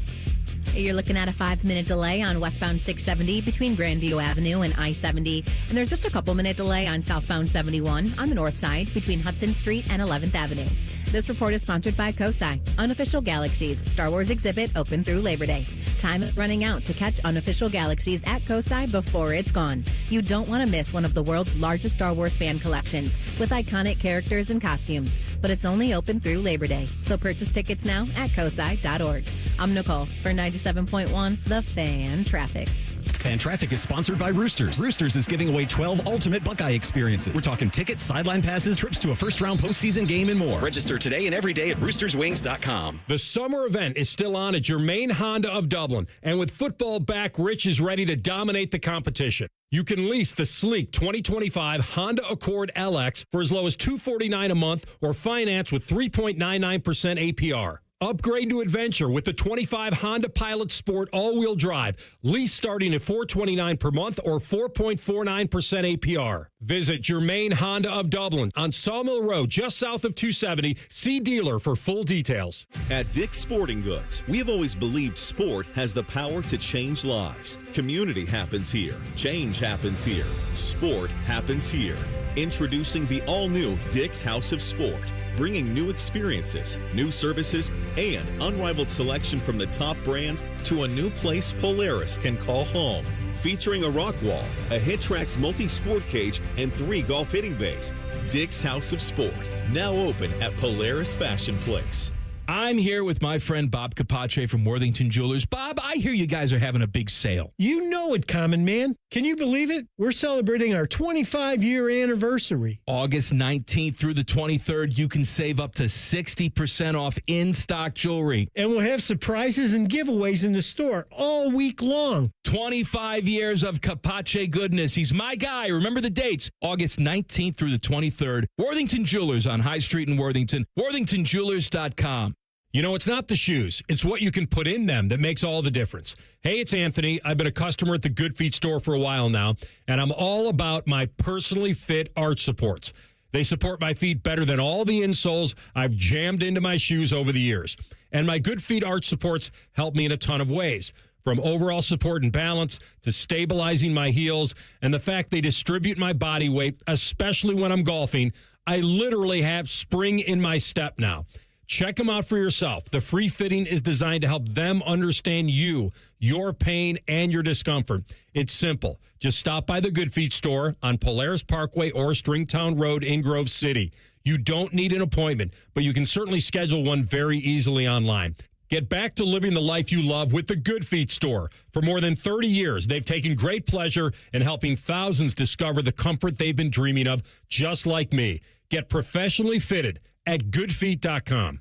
You're looking at a 5-minute delay on westbound 670 between Grandview Avenue and I-70. And there's just a couple-minute delay on southbound 71 on the north side between Hudson Street and 11th Avenue. This report is sponsored by COSI. Unofficial Galaxies Star Wars exhibit open through Labor Day. Time running out to catch Unofficial Galaxies at COSI before it's gone. You don't want to miss one of the world's largest Star Wars fan collections with iconic characters and costumes. But it's only open through Labor Day. So purchase tickets now at COSI.org. I'm Nicole for 97.1 The Fan Traffic. Fan Traffic is sponsored by Roosters. Roosters is giving away 12 ultimate Buckeye experiences. We're talking tickets, sideline passes, trips to a first-round postseason game, and more. Register today and every day at roosterswings.com. The summer event is still on at Germain Honda of Dublin, and with football back, Rich is ready to dominate the competition. You can lease the sleek 2025 Honda Accord LX for as low as $249 a month or finance with 3.99% APR. Upgrade to adventure with the 25 Honda Pilot Sport all-wheel drive. Lease starting at $429 per month or 4.49% APR. Visit Germain Honda of Dublin on Sawmill Road, just south of 270. See dealer for full details. At Dick's Sporting Goods, we have always believed sport has the power to change lives. Community happens here. Change happens here. Sport happens here. Introducing the all-new Dick's House of Sport. Bringing new experiences, new services, and unrivaled selection from the top brands to a new place Polaris can call home. Featuring a rock wall, a HitTrax multi-sport cage, and 3 golf hitting bays. Dick's House of Sport, now open at Polaris Fashion Place. I'm here with my friend Bob Carpenter from Worthington Jewelers. Bob, I hear you guys are having a big sale. You know it, Common Man. Can you believe it? We're celebrating our 25-year anniversary. August 19th through the 23rd, you can save up to 60% off in-stock jewelry. And we'll have surprises and giveaways in the store all week long. 25 years of Capace goodness. He's my guy. Remember the dates. August 19th through the 23rd. Worthington Jewelers on High Street in Worthington. WorthingtonJewelers.com. You know, it's not the shoes. It's what you can put in them that makes all the difference. Hey, it's Anthony. I've been a customer at the Good Feet store for a while now, and I'm all about my personally fit arch supports. They support my feet better than all the insoles I've jammed into my shoes over the years. And my Good Feet arch supports help me in a ton of ways, from overall support and balance to stabilizing my heels, and the fact they distribute my body weight, especially when I'm golfing. I literally have spring in my step now. Check them out for yourself. The free fitting is designed to help them understand you, your pain, and your discomfort. It's simple. Just stop by the Good Feet store on Polaris Parkway or Stringtown Road in Grove City. You don't need an appointment, but you can certainly schedule one very easily online. Get back to living the life you love with the Good Feet store. For more than 30 years, they've taken great pleasure in helping thousands discover the comfort they've been dreaming of, just like me. Get professionally fitted at goodfeet.com.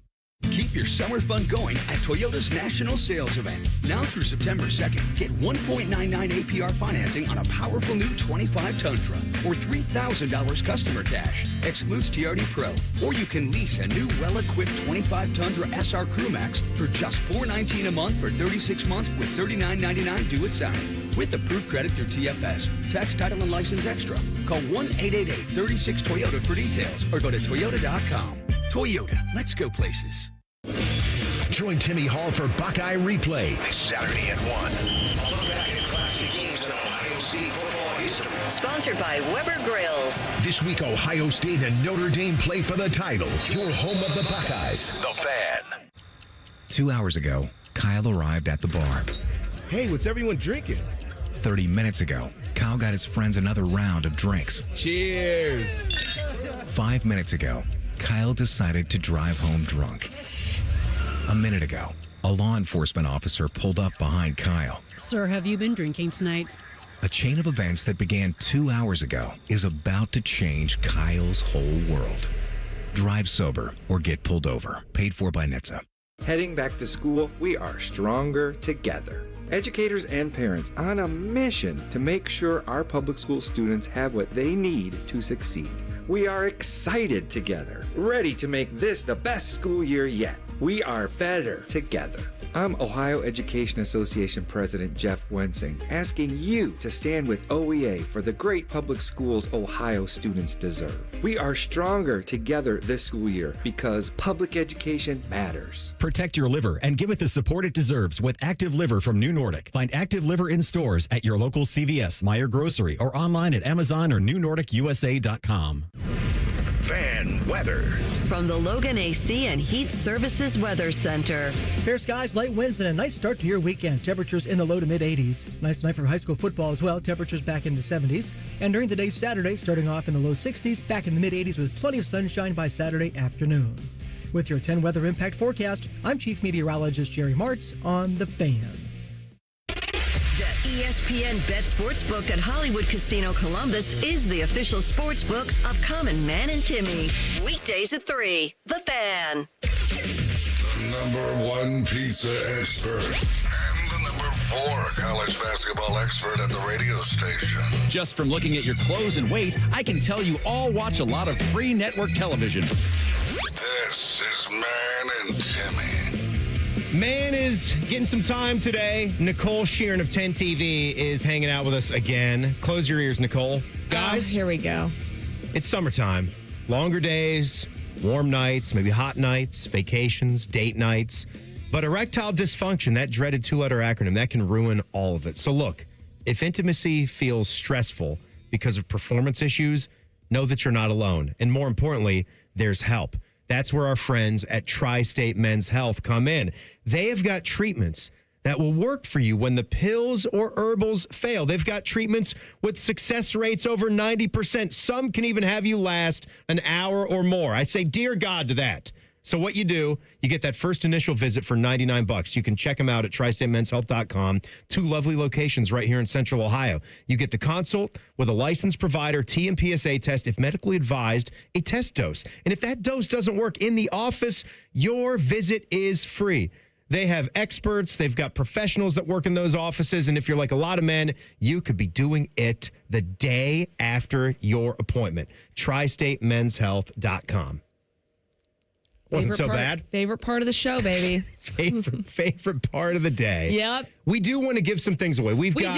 Keep your summer fun going at Toyota's National Sales Event. Now through September 2nd, get 1.99 APR financing on a powerful new 25 Tundra or $3,000 customer cash. Excludes TRD Pro. Or you can lease a new well-equipped 25 Tundra SR Crew Max for just $419 a month for 36 months with $39.99 due at signing. With approved credit through TFS. Tax, title, and license extra. Call 1-888-36-TOYOTA for details or go to Toyota.com. Toyota, let's go places. Join Timmy Hall for Buckeye Replay. Saturday at 1. Look back at classic games in Ohio State football history. Sponsored by Weber Grills. This week, Ohio State and Notre Dame play for the title. Your home of the Buckeyes. The Fan. 2 hours ago, Kyle arrived at the bar. Hey, what's everyone drinking? 30 minutes ago, Kyle got his friends another round of drinks. Cheers. 5 minutes ago, Kyle decided to drive home drunk. A minute ago, a law enforcement officer pulled up behind Kyle. Sir, have you been drinking tonight? A chain of events that began 2 hours ago is about to change Kyle's whole world. Drive sober or get pulled over. Paid for by NHTSA. Heading back to school, we are stronger together. Educators and parents on a mission to make sure our public school students have what they need to succeed. We are excited together, ready to make this the best school year yet. We are better together. I'm Ohio Education Association President Jeff Wensing, asking you to stand with OEA for the great public schools Ohio students deserve. We are stronger together this school year because public education matters. Protect your liver and give it the support it deserves with Active Liver from New Nordic. Find Active Liver in stores at your local CVS, Meijer Grocery, or online at Amazon or NewNordicUSA.com. Fan weather. From the Logan AC and Heat Services Weather Center. Fair skies, light winds, and a nice start to your weekend. Temperatures in the low to mid 80s. Nice night for high school football as well. Temperatures back in the 70s. And during the day Saturday, starting off in the low 60s, back in the mid 80s with plenty of sunshine by Saturday afternoon. With your 10 weather impact forecast, I'm Chief Meteorologist Jerry Martz on The Fan. The ESPN Bet Sportsbook at Hollywood Casino Columbus is the official sportsbook of Common Man and Timmy. Weekdays at 3. The Fan. Number 1 pizza expert and the number 4 college basketball expert at the radio station. Just from looking at your clothes and weight, I can tell you all watch a lot of free network television. This is Man and Timmy. Man is getting some time today. Nicole Shearin of 10 TV is hanging out with us again. Close your ears, Nicole. Guys, here we go. It's summertime. Longer days, warm nights, maybe hot nights, vacations, date nights. But erectile dysfunction, that dreaded 2-letter acronym, that can ruin all of it. So look, if intimacy feels stressful because of performance issues, know that you're not alone. And more importantly, there's help. That's where our friends at Tri-State Men's Health come in. They have got treatments that will work for you when the pills or herbals fail. They've got treatments with success rates over 90%. Some can even have you last an hour or more. I say, dear God to that. So what you do, you get that first initial visit for $99. You can check them out at tristatemenshealth.com. 2 lovely locations right here in Central Ohio. You get the consult with a licensed provider, TMPSA test, if medically advised, a test dose. And if that dose doesn't work in the office, your visit is free. They have experts. They've got professionals that work in those offices. And if you're like a lot of men, you could be doing it the day after your appointment. TriStateMensHealth.com. Wasn't so bad. Favorite part of the show, baby. favorite part of the day. Yep. We do want to give some things away. We've got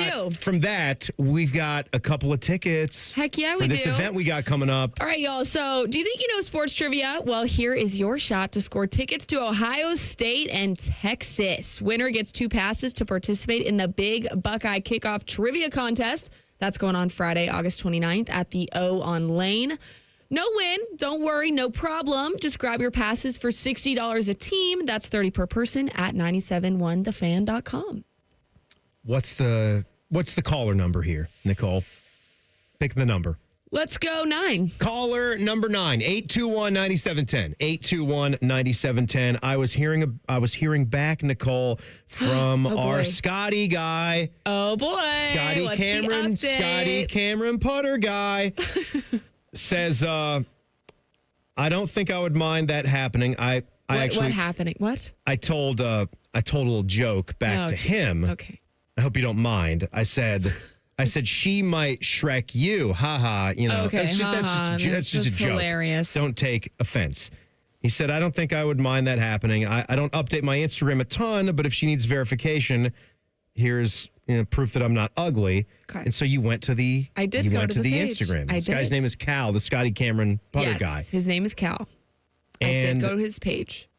a couple of tickets. Heck yeah, for this event we got coming up. All right, y'all. So, do you think you know sports trivia? Well, here is your shot to score tickets to Ohio State and Texas. Winner gets 2 passes to participate in the Big Buckeye Kickoff Trivia Contest. That's going on Friday, August 29th at the O on Lane. No win. Don't worry. No problem. Just grab your passes for $60 a team. That's $30 per person at 971thefan.com. What's the caller number here, Nicole? Pick the number. Let's go 9. Caller number 9, 821-9710. 821-9710. I was hearing back, Nicole, from our Scotty guy. Oh boy. Scotty Cameron putter guy. Says, I don't think I would mind that happening. What happening? What? I told a little joke back to him. Okay. I hope you don't mind. I said she might Shrek you. Ha. You know, okay. That's just a joke. Hilarious. Don't take offense. He said, I don't think I would mind that happening. I don't update my Instagram a ton, but if she needs verification, here's proof that I'm not ugly. Okay. And so you went to the page. Instagram. This guy's name is Cal, the Scotty Cameron putter guy. Yes, his name is Cal. I did go to his page.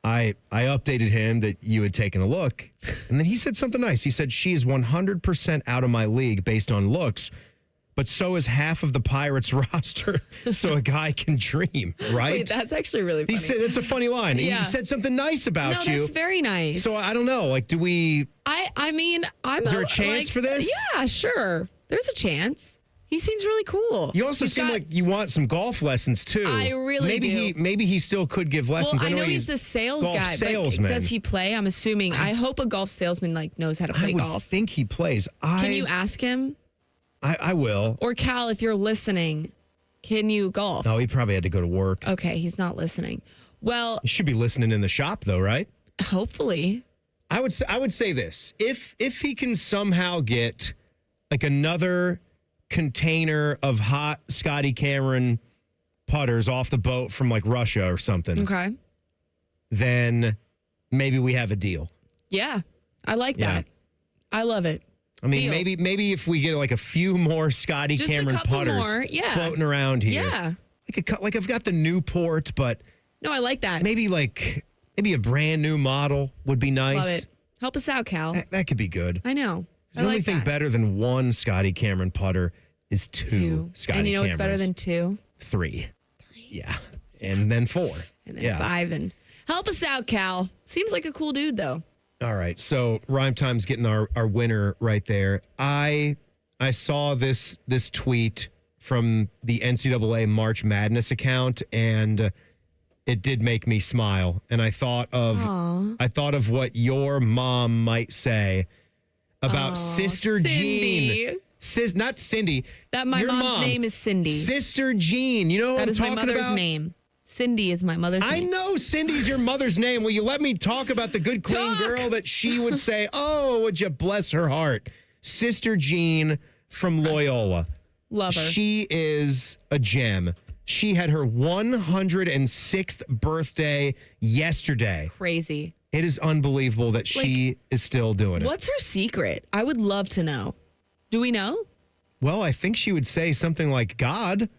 I updated him that you had taken a look, and then he said something nice. He said, she is 100% out of my league based on looks, but so is half of the Pirates roster, so a guy can dream, right? Wait, that's actually really funny. He said, that's a funny line. Yeah. He said something nice about you. No, that's very nice. So I don't know. Like, do we... I mean, is there a chance for this? Yeah, sure. There's a chance. He seems really cool. You also seem like you want some golf lessons, too. I really do. Maybe he still could give lessons. Well, I know he's the sales guy, salesman. but does he play? I'm assuming. I hope a golf salesman knows how to play golf. I think he plays. Can you ask him? I will. Or Cal, if you're listening, can you golf? No, he probably had to go to work. Okay, he's not listening. Well, he should be listening in the shop, though, right? Hopefully. I would say this: if he can somehow get like another container of hot Scotty Cameron putters off the boat from like Russia or something, okay, then maybe we have a deal. Yeah, I like that. I love it. I mean, maybe if we get like a few more Scotty Cameron putters floating around here. Yeah. Like I've got the Newport, but no, I like that. Maybe a brand new model would be nice. Love it. Help us out, Cal. That could be good. I know. The only thing better than one Scotty Cameron putter is two Scotty Camerons. And you know what's better than 2? 3. Yeah. And then 4. And then 5. And help us out, Cal. Seems like a cool dude, though. All right. So Rhyme Time's getting our winner right there. I saw this tweet from the NCAA March Madness account, and it did make me smile. And I thought of what your mom might say about Sister Jean. Not Cindy. My mom's name is Cindy. Sister Jean. You know what I'm talking about? That is my mother's name. Cindy is my mother's name. I know Cindy's your mother's name. Will you let me talk about the good, clean girl that she would say, oh, would you bless her heart? Sister Jean from Loyola. Love her. She is a gem. She had her 106th birthday yesterday. Crazy. It is unbelievable that she is still doing it. What's her secret? I would love to know. Do we know? Well, I think she would say something like God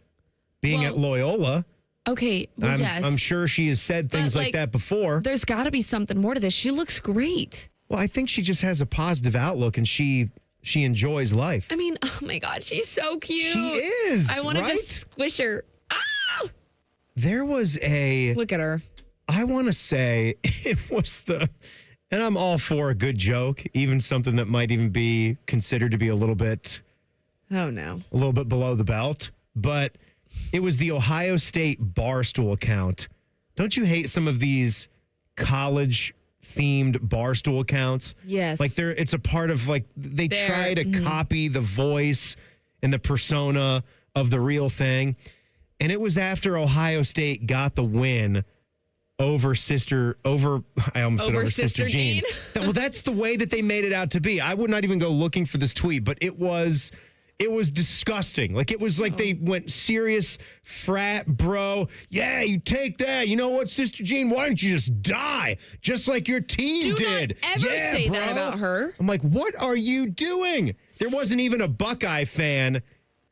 being at Loyola. Okay, well, yes. I'm sure she has said things like that before. There's got to be something more to this. She looks great. Well, I think she just has a positive outlook, and she enjoys life. I mean, oh my God, she's so cute. She is. I want to just squish her. Ah! There was Look at her. I want to say it was and I'm all for a good joke, even something that might even be considered to be a little bit. Oh no. A little bit below the belt, but it was the Ohio State Barstool account Don't you hate some of these college themed Barstool accounts? Yes. Like it's a part of they try to copy the voice and the persona of the real thing. And it was after Ohio State got the win over Sister Jean. Well, that's the way that they made it out to be. I would not even go looking for this tweet, but it was disgusting. It was like they went serious frat bro. Yeah, you take that. You know what, Sister Jean? Why don't you just die? Just like your team did. Do not ever say that about her. I'm like, what are you doing? There wasn't even a Buckeye fan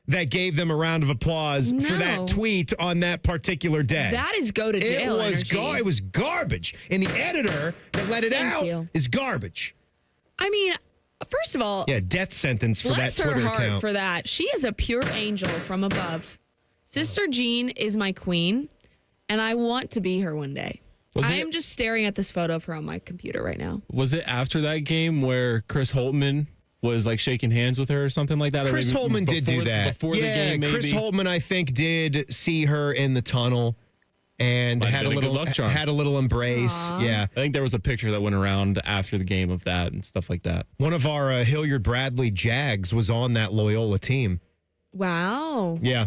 that gave them a round of applause for that tweet on that particular day. That is go to jail energy. It was garbage. And the editor that let it out is garbage. I mean, first of all, death sentence for that Twitter bless her heart account. for that. She is a pure angel from above. Sister Jean is my queen, and I want to be her one day. I am just staring at this photo of her on my computer right now. Was it after that game where Chris Holtman was shaking hands with her or something like that? Chris Holtman did do that. Before the game, maybe? Chris Holtman, I think, did see her in the tunnel and had a little embrace. Aww. Yeah. I think there was a picture that went around after the game of that and stuff like that. One of our Hilliard Bradley Jags was on that Loyola team. Wow. Yeah.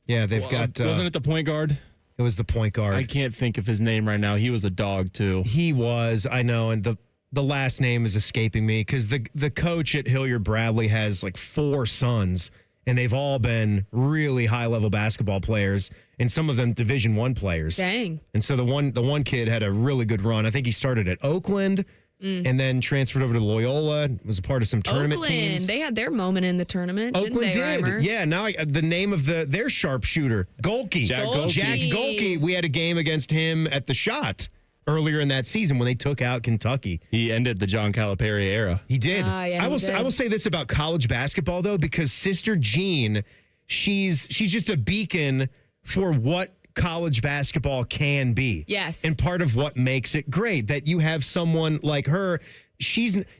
Yeah, they've got... wasn't it the point guard? It was the point guard. I can't think of his name right now. He was a dog, too. He was, I know, and the last name is escaping me because the coach at Hilliard Bradley has 4 sons, and they've all been really high-level basketball players, and some of them Division I players. Dang. And so the one kid had a really good run. I think he started at Oakland and then transferred over to Loyola, was a part of some tournament teams. They had their moment in the tournament, Oakland didn't they, Reimer? Yeah, now the name of their sharpshooter, Golke. Jack Golke. We had a game against him at the Shot earlier in that season when they took out Kentucky. He ended the John Calipari era. He did. Yeah, I will say this about college basketball, though, because Sister Jean, she's just a beacon for what college basketball can be. Yes. And part of what makes it great, that you have someone like her.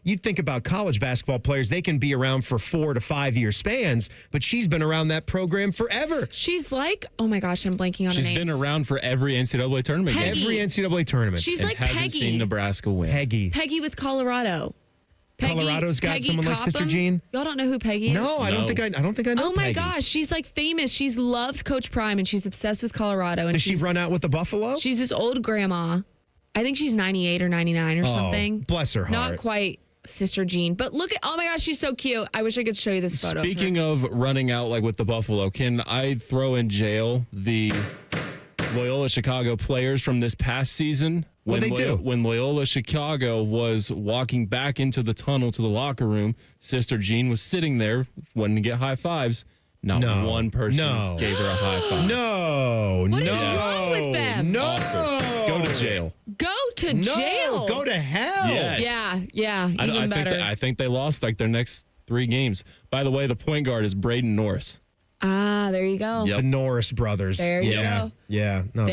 You'd think about college basketball players, they can be around for 4 to 5 year spans, but she's been around that program forever. She's oh my gosh, I'm blanking on her name. She's been around for every NCAA tournament. Peggy. Every NCAA tournament. She's and like hasn't Peggy. seen Nebraska win. Peggy with Colorado. Colorado's got someone like Sister Jean. Y'all don't know who Peggy is? No, I don't think I know. Oh my Peggy. gosh, she's famous. She loves Coach Prime and she's obsessed with Colorado. And Does she run out with the Buffalo? She's this old grandma. I think she's 98 or 99 or something. Bless her heart. Not quite Sister Jean, but look at, oh my gosh, she's so cute. I wish I could show you this photo. Speaking of running out with the Buffalo, can I throw in jail the Loyola Chicago players from this past season? What they do? When Loyola Chicago was walking back into the tunnel to the locker room, Sister Jean was sitting there wanting to get high fives. Not one person gave her a high five. What is wrong with them? No. Go to jail. Go to jail. Go to hell. Yes. Yeah. Even better. I think they lost their next 3 games. By the way, the point guard is Braden Norris. Ah, there you go. The Norris brothers. There you go. Yeah. No,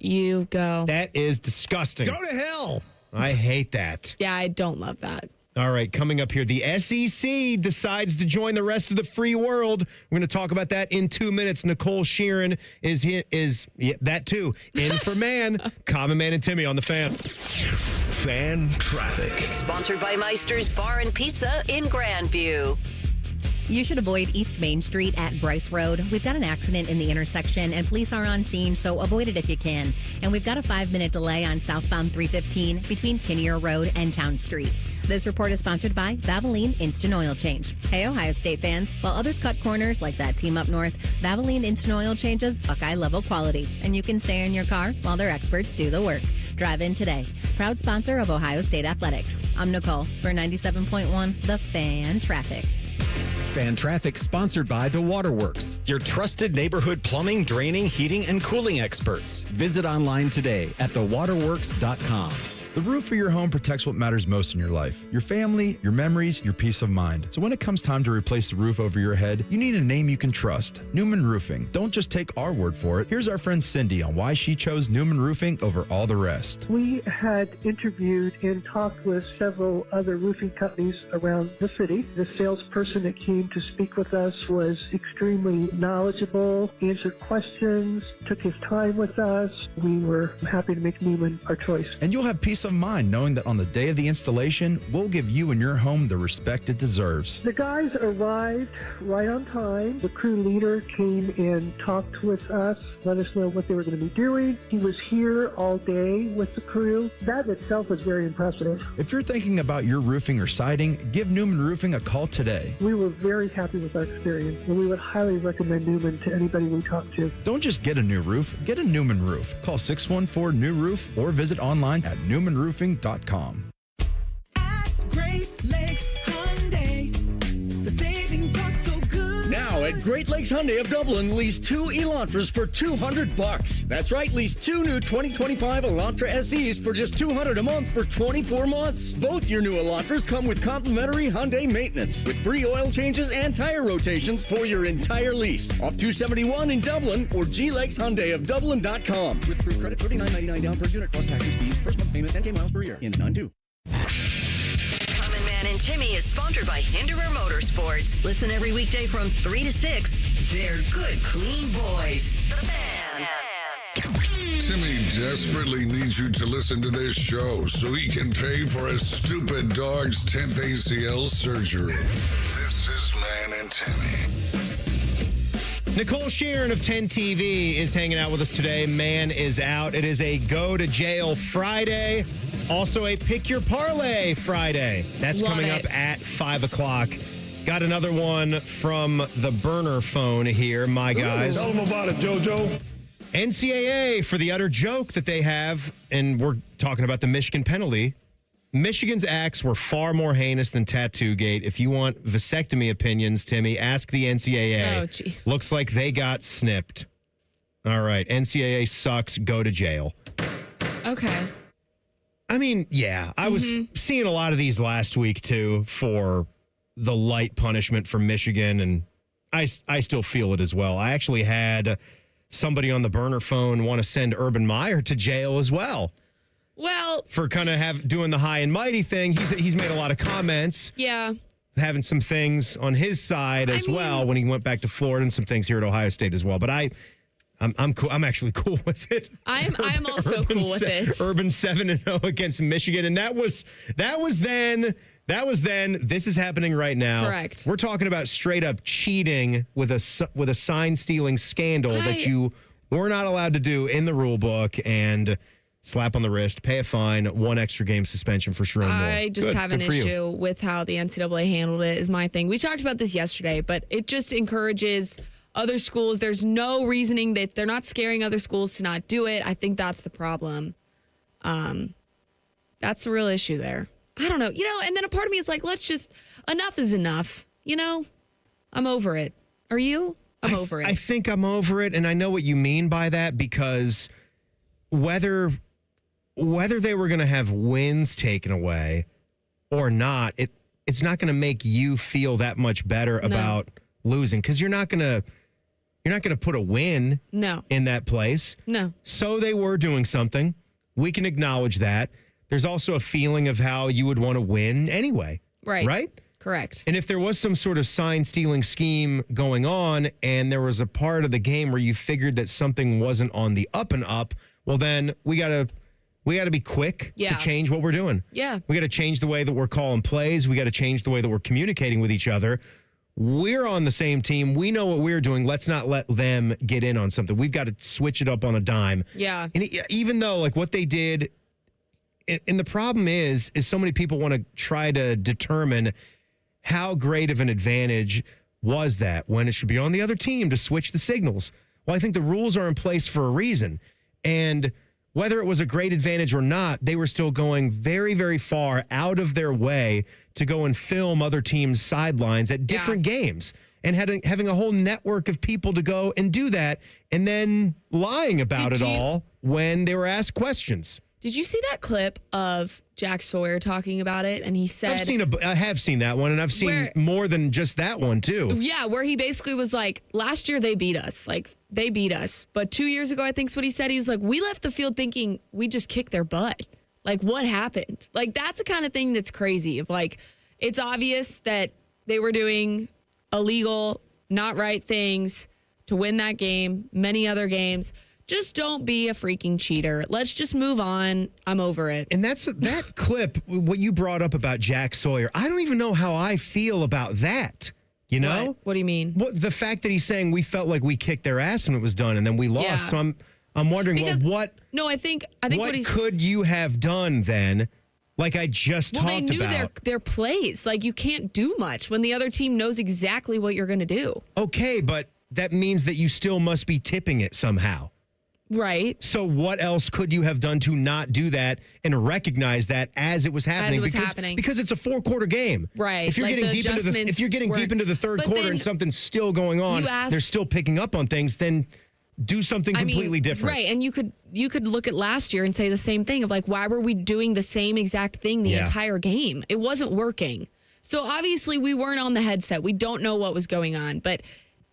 you go. That is disgusting. Go to hell. I hate that. Yeah, I don't love that. All right, coming up here, the SEC decides to join the rest of the free world. We're going to talk about that in 2 minutes. Nicole Shearin is that too. In for Man, Common Man and Timmy on the Fan. Fan Traffic. Sponsored by Meister's Bar and Pizza in Grandview. You should avoid East Main Street at Bryce Road. We've got an accident in the intersection, and police are on scene, so avoid it if you can. And we've got a 5-minute delay on southbound 315 between Kinnear Road and Town Street. This report is sponsored by Valvoline Instant Oil Change. Hey, Ohio State fans, while others cut corners like that team up north, Valvoline Instant Oil changes Buckeye-level quality, and you can stay in your car while their experts do the work. Drive in today. Proud sponsor of Ohio State Athletics. I'm Nicole for 97.1 The Fan Traffic. Fan Traffic sponsored by The Waterworks, your trusted neighborhood plumbing, draining, heating, and cooling experts. Visit online today at thewaterworks.com. The roof of your home protects what matters most in your life. Your family, your memories, your peace of mind. So when it comes time to replace the roof over your head, you need a name you can trust. Newman Roofing. Don't just take our word for it. Here's our friend Cindy on why she chose Newman Roofing over all the rest. We had interviewed and talked with several other roofing companies around the city. The salesperson that came to speak with us was extremely knowledgeable, answered questions, took his time with us. We were happy to make Newman our choice. And you'll have peace of mind knowing that on the day of the installation, we'll give you and your home the respect it deserves. The guys arrived right on time. The crew leader came and talked with us, let us know what they were going to be doing. He was here all day with the crew. That itself was very impressive. If you're thinking about your roofing or siding, give Newman Roofing a call today. We were very happy with our experience, and we would highly recommend Newman to anybody we talk to. Don't just get a new roof, get a Newman roof. Call 614-NEW-ROOF or visit online at newmanroofing.com. Great Lakes Hyundai. The savings are so good. Now at Great Lakes Hyundai of Dublin, lease 2 Elantras for $200. That's right, lease 2 new 2025 Elantra SEs for just $200 a month for 24 months. Both your new Elantras come with complimentary Hyundai maintenance with free oil changes and tire rotations for your entire lease. Off 271 in Dublin or glexhyundaiofdublin.com. With approved credit, $39.99 down per unit plus taxes, fees, first month payment, 10K miles per year. In 92. Common Man and Timmy is sponsored by Hinderer Motorsports. Listen every weekday from 3 to 6. They're good, clean boys. The Fan. Timmy desperately needs you to listen to this show so he can pay for his stupid dog's 10th ACL surgery. This is Man and Timmy. Nicole Shearin of 10 TV is hanging out with us today. Man is out. It is a Go to Jail Friday. Also a Pick Your Parlay Friday. That's coming up at 5 o'clock. Got another one from the burner phone here, my guys. Tell them about it, JoJo. NCAA for the utter joke that they have, and we're talking about the Michigan penalty. Michigan's acts were far more heinous than Tattoo-gate. If you want vasectomy opinions, Timmy, ask the NCAA. Oh, gee. Looks like they got snipped. All right, NCAA sucks. Go to jail. Okay. I mean, yeah, I was seeing a lot of these last week, too, for the light punishment for Michigan, and I still feel it as well. I actually had somebody on the burner phone want to send Urban Meyer to jail as well. Well, for kind of doing the high and mighty thing. He's made a lot of comments. Yeah. Having some things on his side as well when he went back to Florida, and some things here at Ohio State as well. But I'm cool. I'm actually cool with it. I'm also cool with it. Urban 7-0 against Michigan, and that was then. This is happening right now. Correct. We're talking about straight up cheating with a sign stealing scandal that you were not allowed to do in the rule book, and slap on the wrist, pay a fine, 1 extra game suspension for Sharon Moore. I just have an issue with how the NCAA handled it is my thing. We talked about this yesterday, but it just encourages other schools. There's no reasoning that they're not scaring other schools to not do it. I think that's the problem. That's the real issue there. I don't know. And then a part of me is like, enough is enough. I'm over it. Are you? I'm over it. I think I'm over it, and I know what you mean by that, because whether they were going to have wins taken away or not, it's not going to make you feel that much better about losing, because you're not going to put a win in that place. No. So they were doing something. We can acknowledge that. There's also a feeling of how you would want to win anyway. Right. Right? Correct. And if there was some sort of sign stealing scheme going on, and there was a part of the game where you figured that something wasn't on the up and up, well, then we got to be quick to change what we're doing. Yeah. We got to change the way that we're calling plays. We got to change the way that we're communicating with each other. We're on the same team. We know what we're doing. Let's not let them get in on something. We've got to switch it up on a dime. Yeah. And even though what they did, and the problem is so many people want to try to determine how great of an advantage was that when it should be on the other team to switch the signals. Well, I think the rules are in place for a reason. And whether it was a great advantage or not, they were still going very, very far out of their way to go and film other teams' sidelines at different games, and having a whole network of people to go and do that, and then lying about it all when they were asked questions. Did you see that clip of Jack Sawyer talking about it? And he said, I have seen that one, and I've seen more than just that one too. Yeah, where he basically was like, last year they beat us. Like, they beat us. But 2 years ago, I think is what he said. He was like, we left the field thinking we just kicked their butt. Like, what happened? Like, that's the kind of thing that's crazy. Of like, it's obvious that they were doing illegal, not right things to win that game, many other games. Just don't be a freaking cheater. Let's just move on. I'm over it. And that clip, what you brought up about Jack Sawyer, I don't even know how I feel about that. You know? What do you mean? The fact that he's saying we felt like we kicked their ass when it was done and then we lost. Yeah. So I'm wondering, what I think what he's, could you have done then? Like I just talked about. Well, they knew their plays. Like, you can't do much when the other team knows exactly what you're going to do. Okay, but that means that you still must be tipping it somehow. Right. So what else could you have done to not do that and recognize that as it was happening? Because it's a 4-quarter game. Right. If you're getting deep into the third quarter and something's still going on, they're still picking up on things, then do something completely different. Right. And you could look at last year and say the same thing of like, why were we doing the same exact thing the entire game? It wasn't working. So obviously we weren't on the headset. We don't know what was going on. But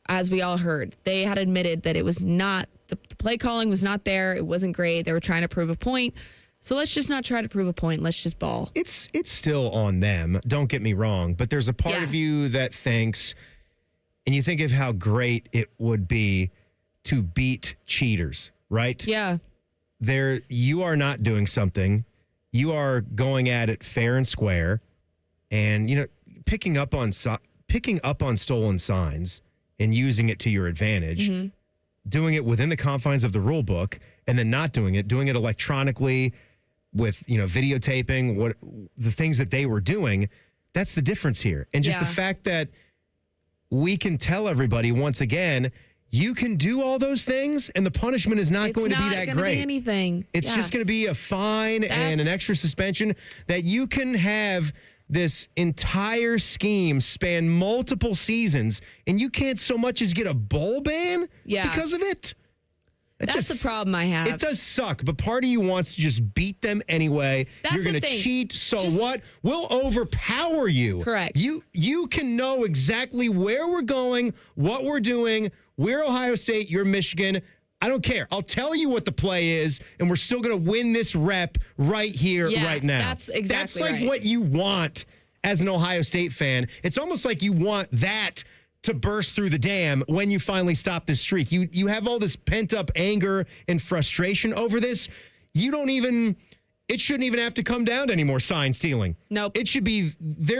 as we all heard, they had admitted that it was not, the play calling was not there. It wasn't great. They were trying to prove a point. So let's just not try to prove a point. Let's just ball. It's still on them. Don't get me wrong. But there's a part of you that thinks, and you think of how great it would be to beat cheaters, right? Yeah. You are not doing something. You are going at it fair and square. And, picking up on stolen signs and using it to your advantage, doing it within the confines of the rule book, and then not doing it electronically with, videotaping, the things that they were doing, that's the difference here. And just the fact that we can tell everybody once again, you can do all those things and the punishment is not going to be that great. It's not going to be anything. It's just going to be a fine and an extra suspension that you can have this entire scheme span multiple seasons, and you can't so much as get a bowl ban because of it. That's the problem I have. It does suck, but part of you wants to just beat them anyway. You're going to cheat, so what? We'll overpower you. Correct. You can know exactly where we're going, what we're doing. We're Ohio State, you're Michigan. I don't care. I'll tell you what the play is, and we're still going to win this rep right here, right now. That's exactly That's like what you want as an Ohio State fan. It's almost like you want that to burst through the dam when you finally stop this streak. You have all this pent-up anger and frustration over this. It shouldn't even have to come down to any more sign stealing. Nope. There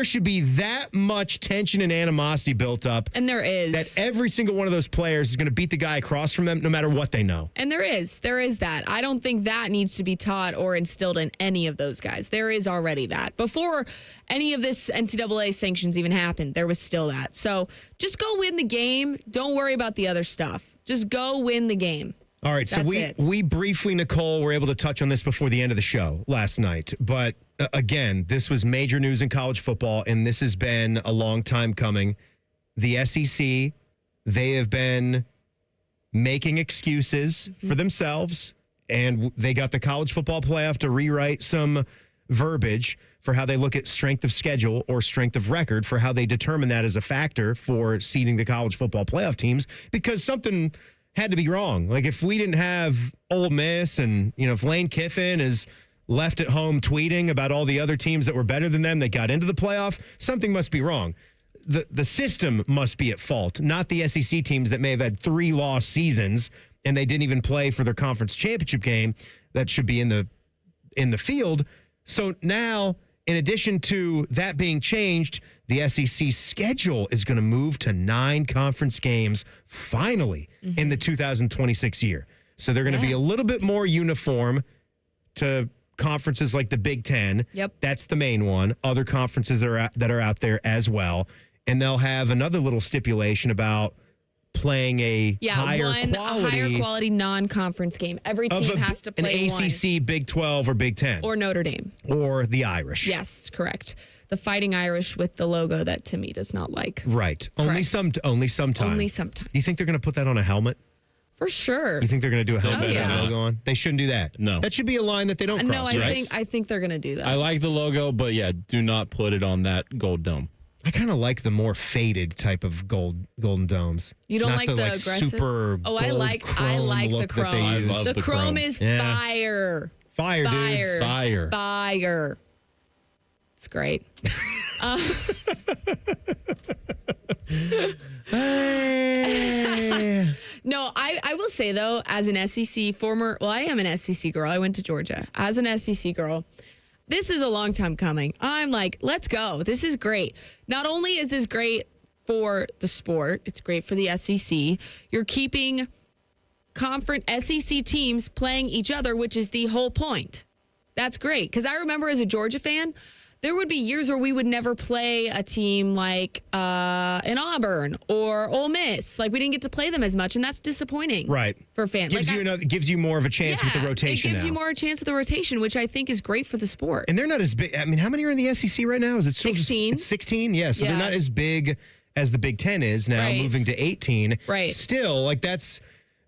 should be that much tension and animosity built up. And there is. That every single one of those players is going to beat the guy across from them no matter what they know. And there is that. I don't think that needs to be taught or instilled in any of those guys. There is already that. Before any of this NCAA sanctions even happened, there was still that. So just go win the game. Don't worry about the other stuff. Just go win the game. All right, so we briefly, Nicole, were able to touch on this before the end of the show last night. But again, this was major news in college football, and this has been a long time coming. The SEC, they have been making excuses for themselves, and they got the college football playoff to rewrite some verbiage for how they look at strength of schedule or strength of record, for how they determine that as a factor for seeding the college football playoff teams, because something had to be wrong. Like if we didn't have Ole Miss and, if Lane Kiffin is left at home tweeting about all the other teams that were better than them that got into the playoff, something must be wrong. The system must be at fault, not the SEC teams that may have had 3 lost seasons and they didn't even play for their conference championship game that should be in the field. So now, in addition to that being changed, the SEC schedule is going to move to 9 conference games finally in the 2026 year. So they're going to be a little bit more uniform to conferences like the Big Ten. Yep. That's the main one. Other conferences that are out there as well. And they'll have another little stipulation about playing a higher quality non-conference game. Every team has to play an ACC, Big 12, or Big 10. Or Notre Dame. Or the Irish. Yes, correct. The Fighting Irish with the logo that Timmy does not like. Right. Correct. Only sometimes. Only sometimes. Do you think they're going to put that on a helmet? For sure. You think they're going to do a helmet yeah. and a logo on? They shouldn't do that. No. That should be a line that they don't cross, No, right? I think they're going to do that. I like the logo, but yeah, do not put it on that gold dome. I kind of like the more faded type of golden domes. You don't Not like the the aggressive? super Oh, I like chrome the look that chrome. they I use. love The the chrome chrome. is Yeah. fire. Fire, dudes. Fire. Fire. It's great. No, I will say, though, as an SEC I am an SEC girl. I went to Georgia. As an SEC girl, this is a long time coming. I'm like, let's go. This is great. Not only is this great for the sport, it's great for the SEC. You're keeping conference SEC teams playing each other, which is the whole point. That's great. Because I remember as a Georgia fan, there would be years where we would never play a team like an Auburn or Ole Miss. Like, we didn't get to play them as much, and that's disappointing. Right. For fans. Gives you more of a chance with the rotation It gives now. you more chance with the rotation, which I think is great for the sport. And they're not as big. I mean, how many are in the SEC right now? Is it still 16? It's 16? Yeah, so Yeah. they're not as big as the Big Ten is now, Right. moving to 18. Right. Still, like, that's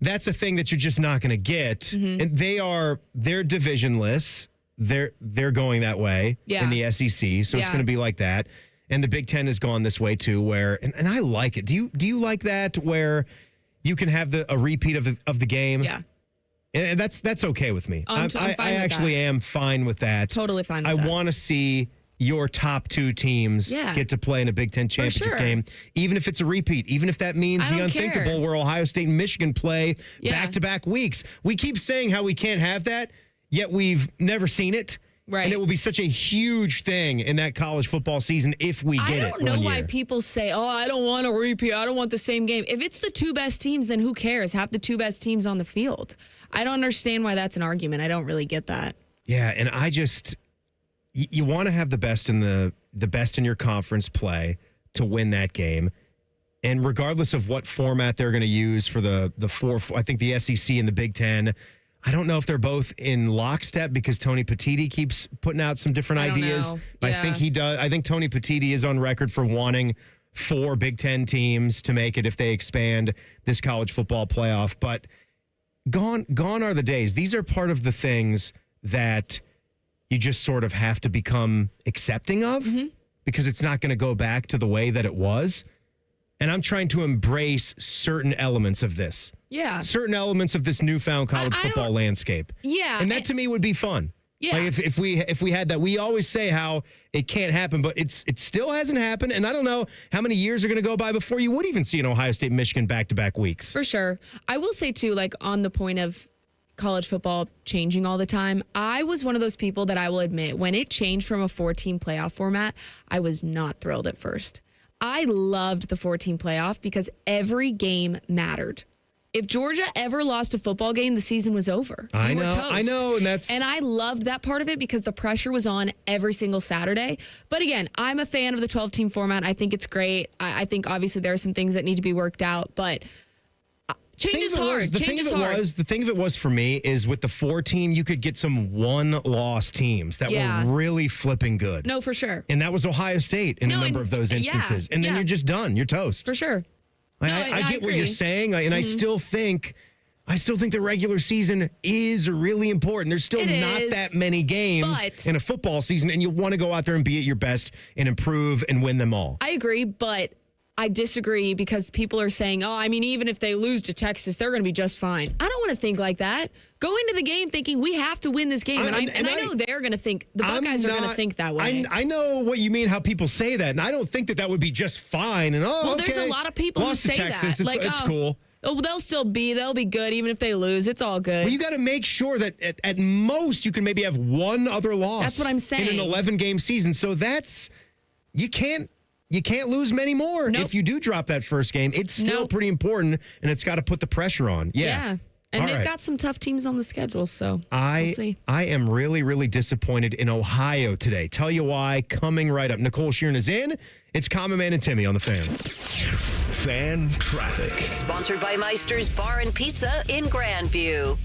a thing that you're just not going to get. Mm-hmm. And they're divisionless. They're going that way Yeah. in the SEC, so it's Yeah. going to be like that. And the Big Ten has gone this way too, where and I like it. Do you like that, where you can have a repeat of the game? Yeah. And that's okay with me. I'm fine I with actually that. am fine with that. Totally fine with I that. want to see your top two teams Yeah. get to play in a Big Ten championship sure. game, even if it's a repeat, even if that means I the don't unthinkable care. where Ohio State and Michigan play Yeah. back-to-back weeks. We keep saying how we can't have that, yet we've never seen it. Right. And it will be such a huge thing in that college football season if we get it. I don't know one why year. people say, oh, I don't want a repeat. I don't want the same game. If it's the two best teams, then who cares? Have the two best teams on the field. I don't understand why that's an argument. I don't really get that. Yeah, and I just you want to have the best in the best in your conference play to win that game. And regardless of what format they're going to use for the four, I think the SEC and the Big Ten, I don't know if they're both in lockstep because Tony Petitti keeps putting out some different I don't ideas. know. I Yeah. think he does. I think Tony Petitti is on record for wanting 4 Big Ten teams to make it if they expand this college football playoff. But gone are the days. These are part of the things that you just sort of have to become accepting of because it's not going to go back to the way that it was. And I'm trying to embrace certain elements of this. Yeah. Certain elements of this newfound college football landscape. Yeah. And that to me would be fun. Yeah. Like if we had that, we always say how it can't happen, but it still hasn't happened. And I don't know how many years are going to go by before you would even see an Ohio State, Michigan back-to-back weeks. For sure. I will say, too, like on the point of college football changing all the time, I was one of those people that I will admit, when it changed from a 4-team playoff format, I was not thrilled at first. I loved the 4-team playoff because every game mattered. If Georgia ever lost a football game, the season was over. I You were know, toast. I know, and I loved that part of it because the pressure was on every single Saturday. But again, I'm a fan of the 12-team format. I think it's great. I think obviously there are some things that need to be worked out, but change is hard. The thing of it was for me is with the 4-team, you could get some 1-loss teams that were really flipping good. No, for sure. And that was Ohio State in a number of those instances. And then you're just done. You're toast. For sure. I get what agree. you're saying, and I still think the regular season is really important. There's still not that many games in a football season, and you want to go out there and be at your best and improve and win them all. I agree, but I disagree because people are saying, oh, I mean, even if they lose to Texas, they're going to be just fine. I don't want to think like that. Go into the game thinking we have to win this game. And I know they're going to think, the Buckeyes are going to think that way. I know what you mean, how people say that, and I don't think that would be just fine. And there's a lot of people lost who say to Texas, that. It's cool. Oh, they'll be good even if they lose. It's all good. Well, you got to make sure that at most you can maybe have one other loss. That's what I'm saying. In an 11-game season. So you can't lose many more if you do drop that first game. It's still pretty important, and it's got to put the pressure on. Yeah. And All they've right. got some tough teams on the schedule, so we'll see. I am really, really disappointed in Ohio today. Tell you why, coming right up. Nicole Shearin is in. It's Common Man and Timmy on the Fan. Fan traffic. Sponsored by Meister's Bar and Pizza in Grandview.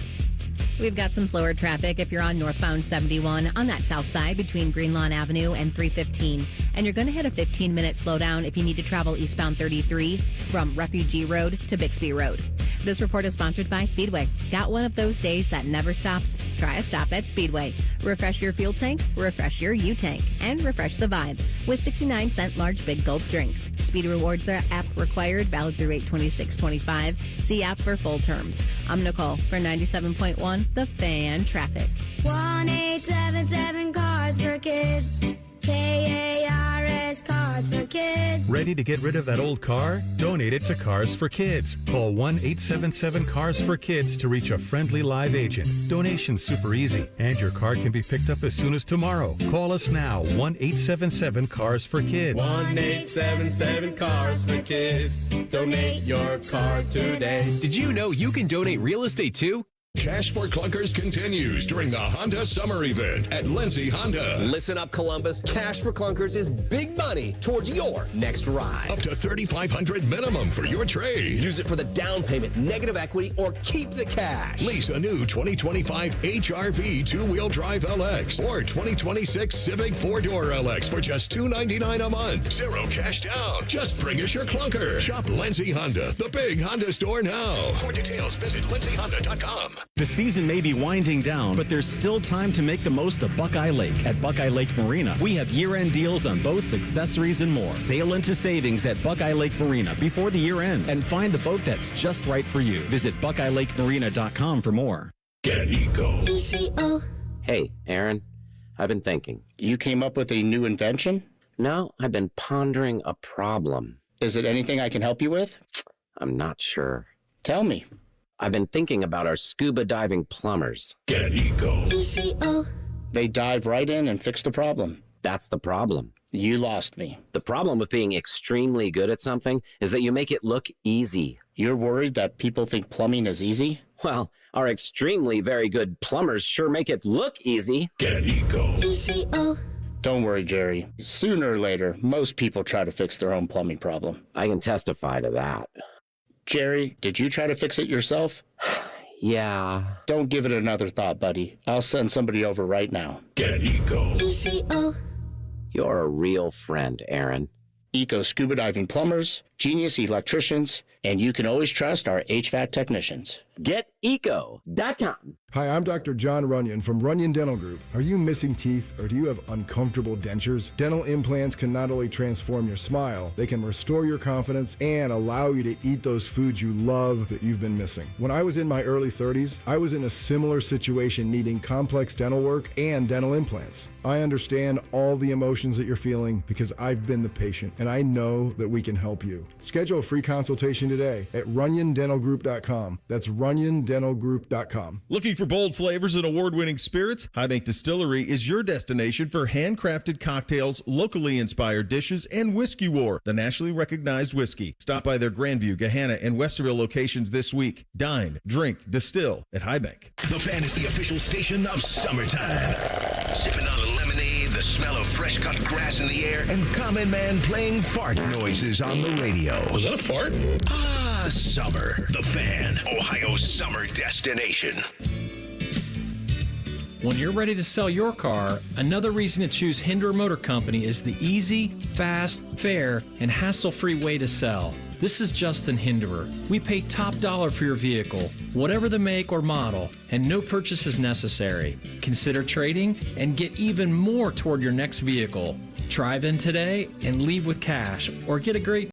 We've got some slower traffic if you're on northbound 71 on that south side between Greenlawn Avenue and 315. And you're going to hit a 15-minute slowdown if you need to travel eastbound 33 from Refugee Road to Bixby Road. This report is sponsored by Speedway. Got one of those days that never stops? Try a stop at Speedway. Refresh your fuel tank, refresh your U-tank, and refresh the vibe with 69-cent large Big Gulp drinks. Speed Rewards app required, valid through 8/26/25. See app for full terms. I'm Nicole for 97.1 The Fan Traffic. 1-877 Cars for Kids. KARS Cars for Kids. Ready to get rid of that old car? Donate it to Cars for Kids. Call 1-877 Cars for Kids to reach a friendly live agent. Donation's super easy, and your car can be picked up as soon as tomorrow. Call us now, 1-877 Cars for Kids. 1-877 Cars for Kids. Donate your car today. Did you know you can donate real estate too? Cash for Clunkers continues during the Honda Summer Event at Lindsay Honda. Listen up, Columbus. Cash for Clunkers is big money towards your next ride. Up to $3,500 minimum for your trade. Use it for the down payment, negative equity, or keep the cash. Lease a new 2025 HRV two-wheel drive LX or 2026 Civic four-door LX for just $299 a month. Zero cash down. Just bring us your clunker. Shop Lindsay Honda, the big Honda store now. For details, visit lindsayhonda.com. The season may be winding down, but there's still time to make the most of Buckeye Lake. At Buckeye Lake Marina, we have year-end deals on boats, accessories, and more. Sail into savings at Buckeye Lake Marina before the year ends and find the boat that's just right for you. Visit BuckeyeLakeMarina.com for more. Get Eco. ECO. Hey, Aaron, I've been thinking. You came up with a new invention? No, I've been pondering a problem. Is it anything I can help you with? I'm not sure. Tell me. I've been thinking about our scuba diving plumbers. Get Eco. ECO. They dive right in and fix the problem. That's the problem. You lost me. The problem with being extremely good at something is that you make it look easy. You're worried that people think plumbing is easy? Well, our extremely very good plumbers sure make it look easy. Get Eco. ECO. Don't worry, Jerry. Sooner or later, most people try to fix their own plumbing problem. I can testify to that. Jerry, did you try to fix it yourself? Yeah. Don't give it another thought, buddy. I'll send somebody over right now. Get Eco. ECO. You're a real friend, Aaron. Eco Scuba Diving Plumbers, Genius Electricians, and you can always trust our HVAC technicians. GetEco.com. Hi, I'm Dr. John Runyon from Runyon Dental Group. Are you missing teeth or do you have uncomfortable dentures? Dental implants can not only transform your smile, they can restore your confidence and allow you to eat those foods you love that you've been missing. When I was in my early 30s, I was in a similar situation needing complex dental work and dental implants. I understand all the emotions that you're feeling because I've been the patient and I know that we can help you. Schedule a free consultation today at RunyonDentalGroup.com. That's RunyonDentalGroup.com. Looking for bold flavors and award-winning spirits? High Bank Distillery is your destination for handcrafted cocktails, locally inspired dishes, and Whiskey War, the nationally recognized whiskey. Stop by their Grandview, Gahanna, and Westerville locations this week. Dine, drink, distill at High Bank. The Fan is the official station of summertime. Sipping on a lemonade, the smell of fresh-cut grass in the air, and Common Man playing fart noises on the radio. Was that a fart? Ah, summer. The Fan, Ohio's summer destination. When you're ready to sell your car, another reason to choose Hinderer Motor Company is the easy, fast, fair, and hassle-free way to sell. This is Justin Hinderer. We pay top dollar for your vehicle, whatever the make or model, and no purchase is necessary. Consider trading and get even more toward your next vehicle. Drive in today and leave with cash, or get a great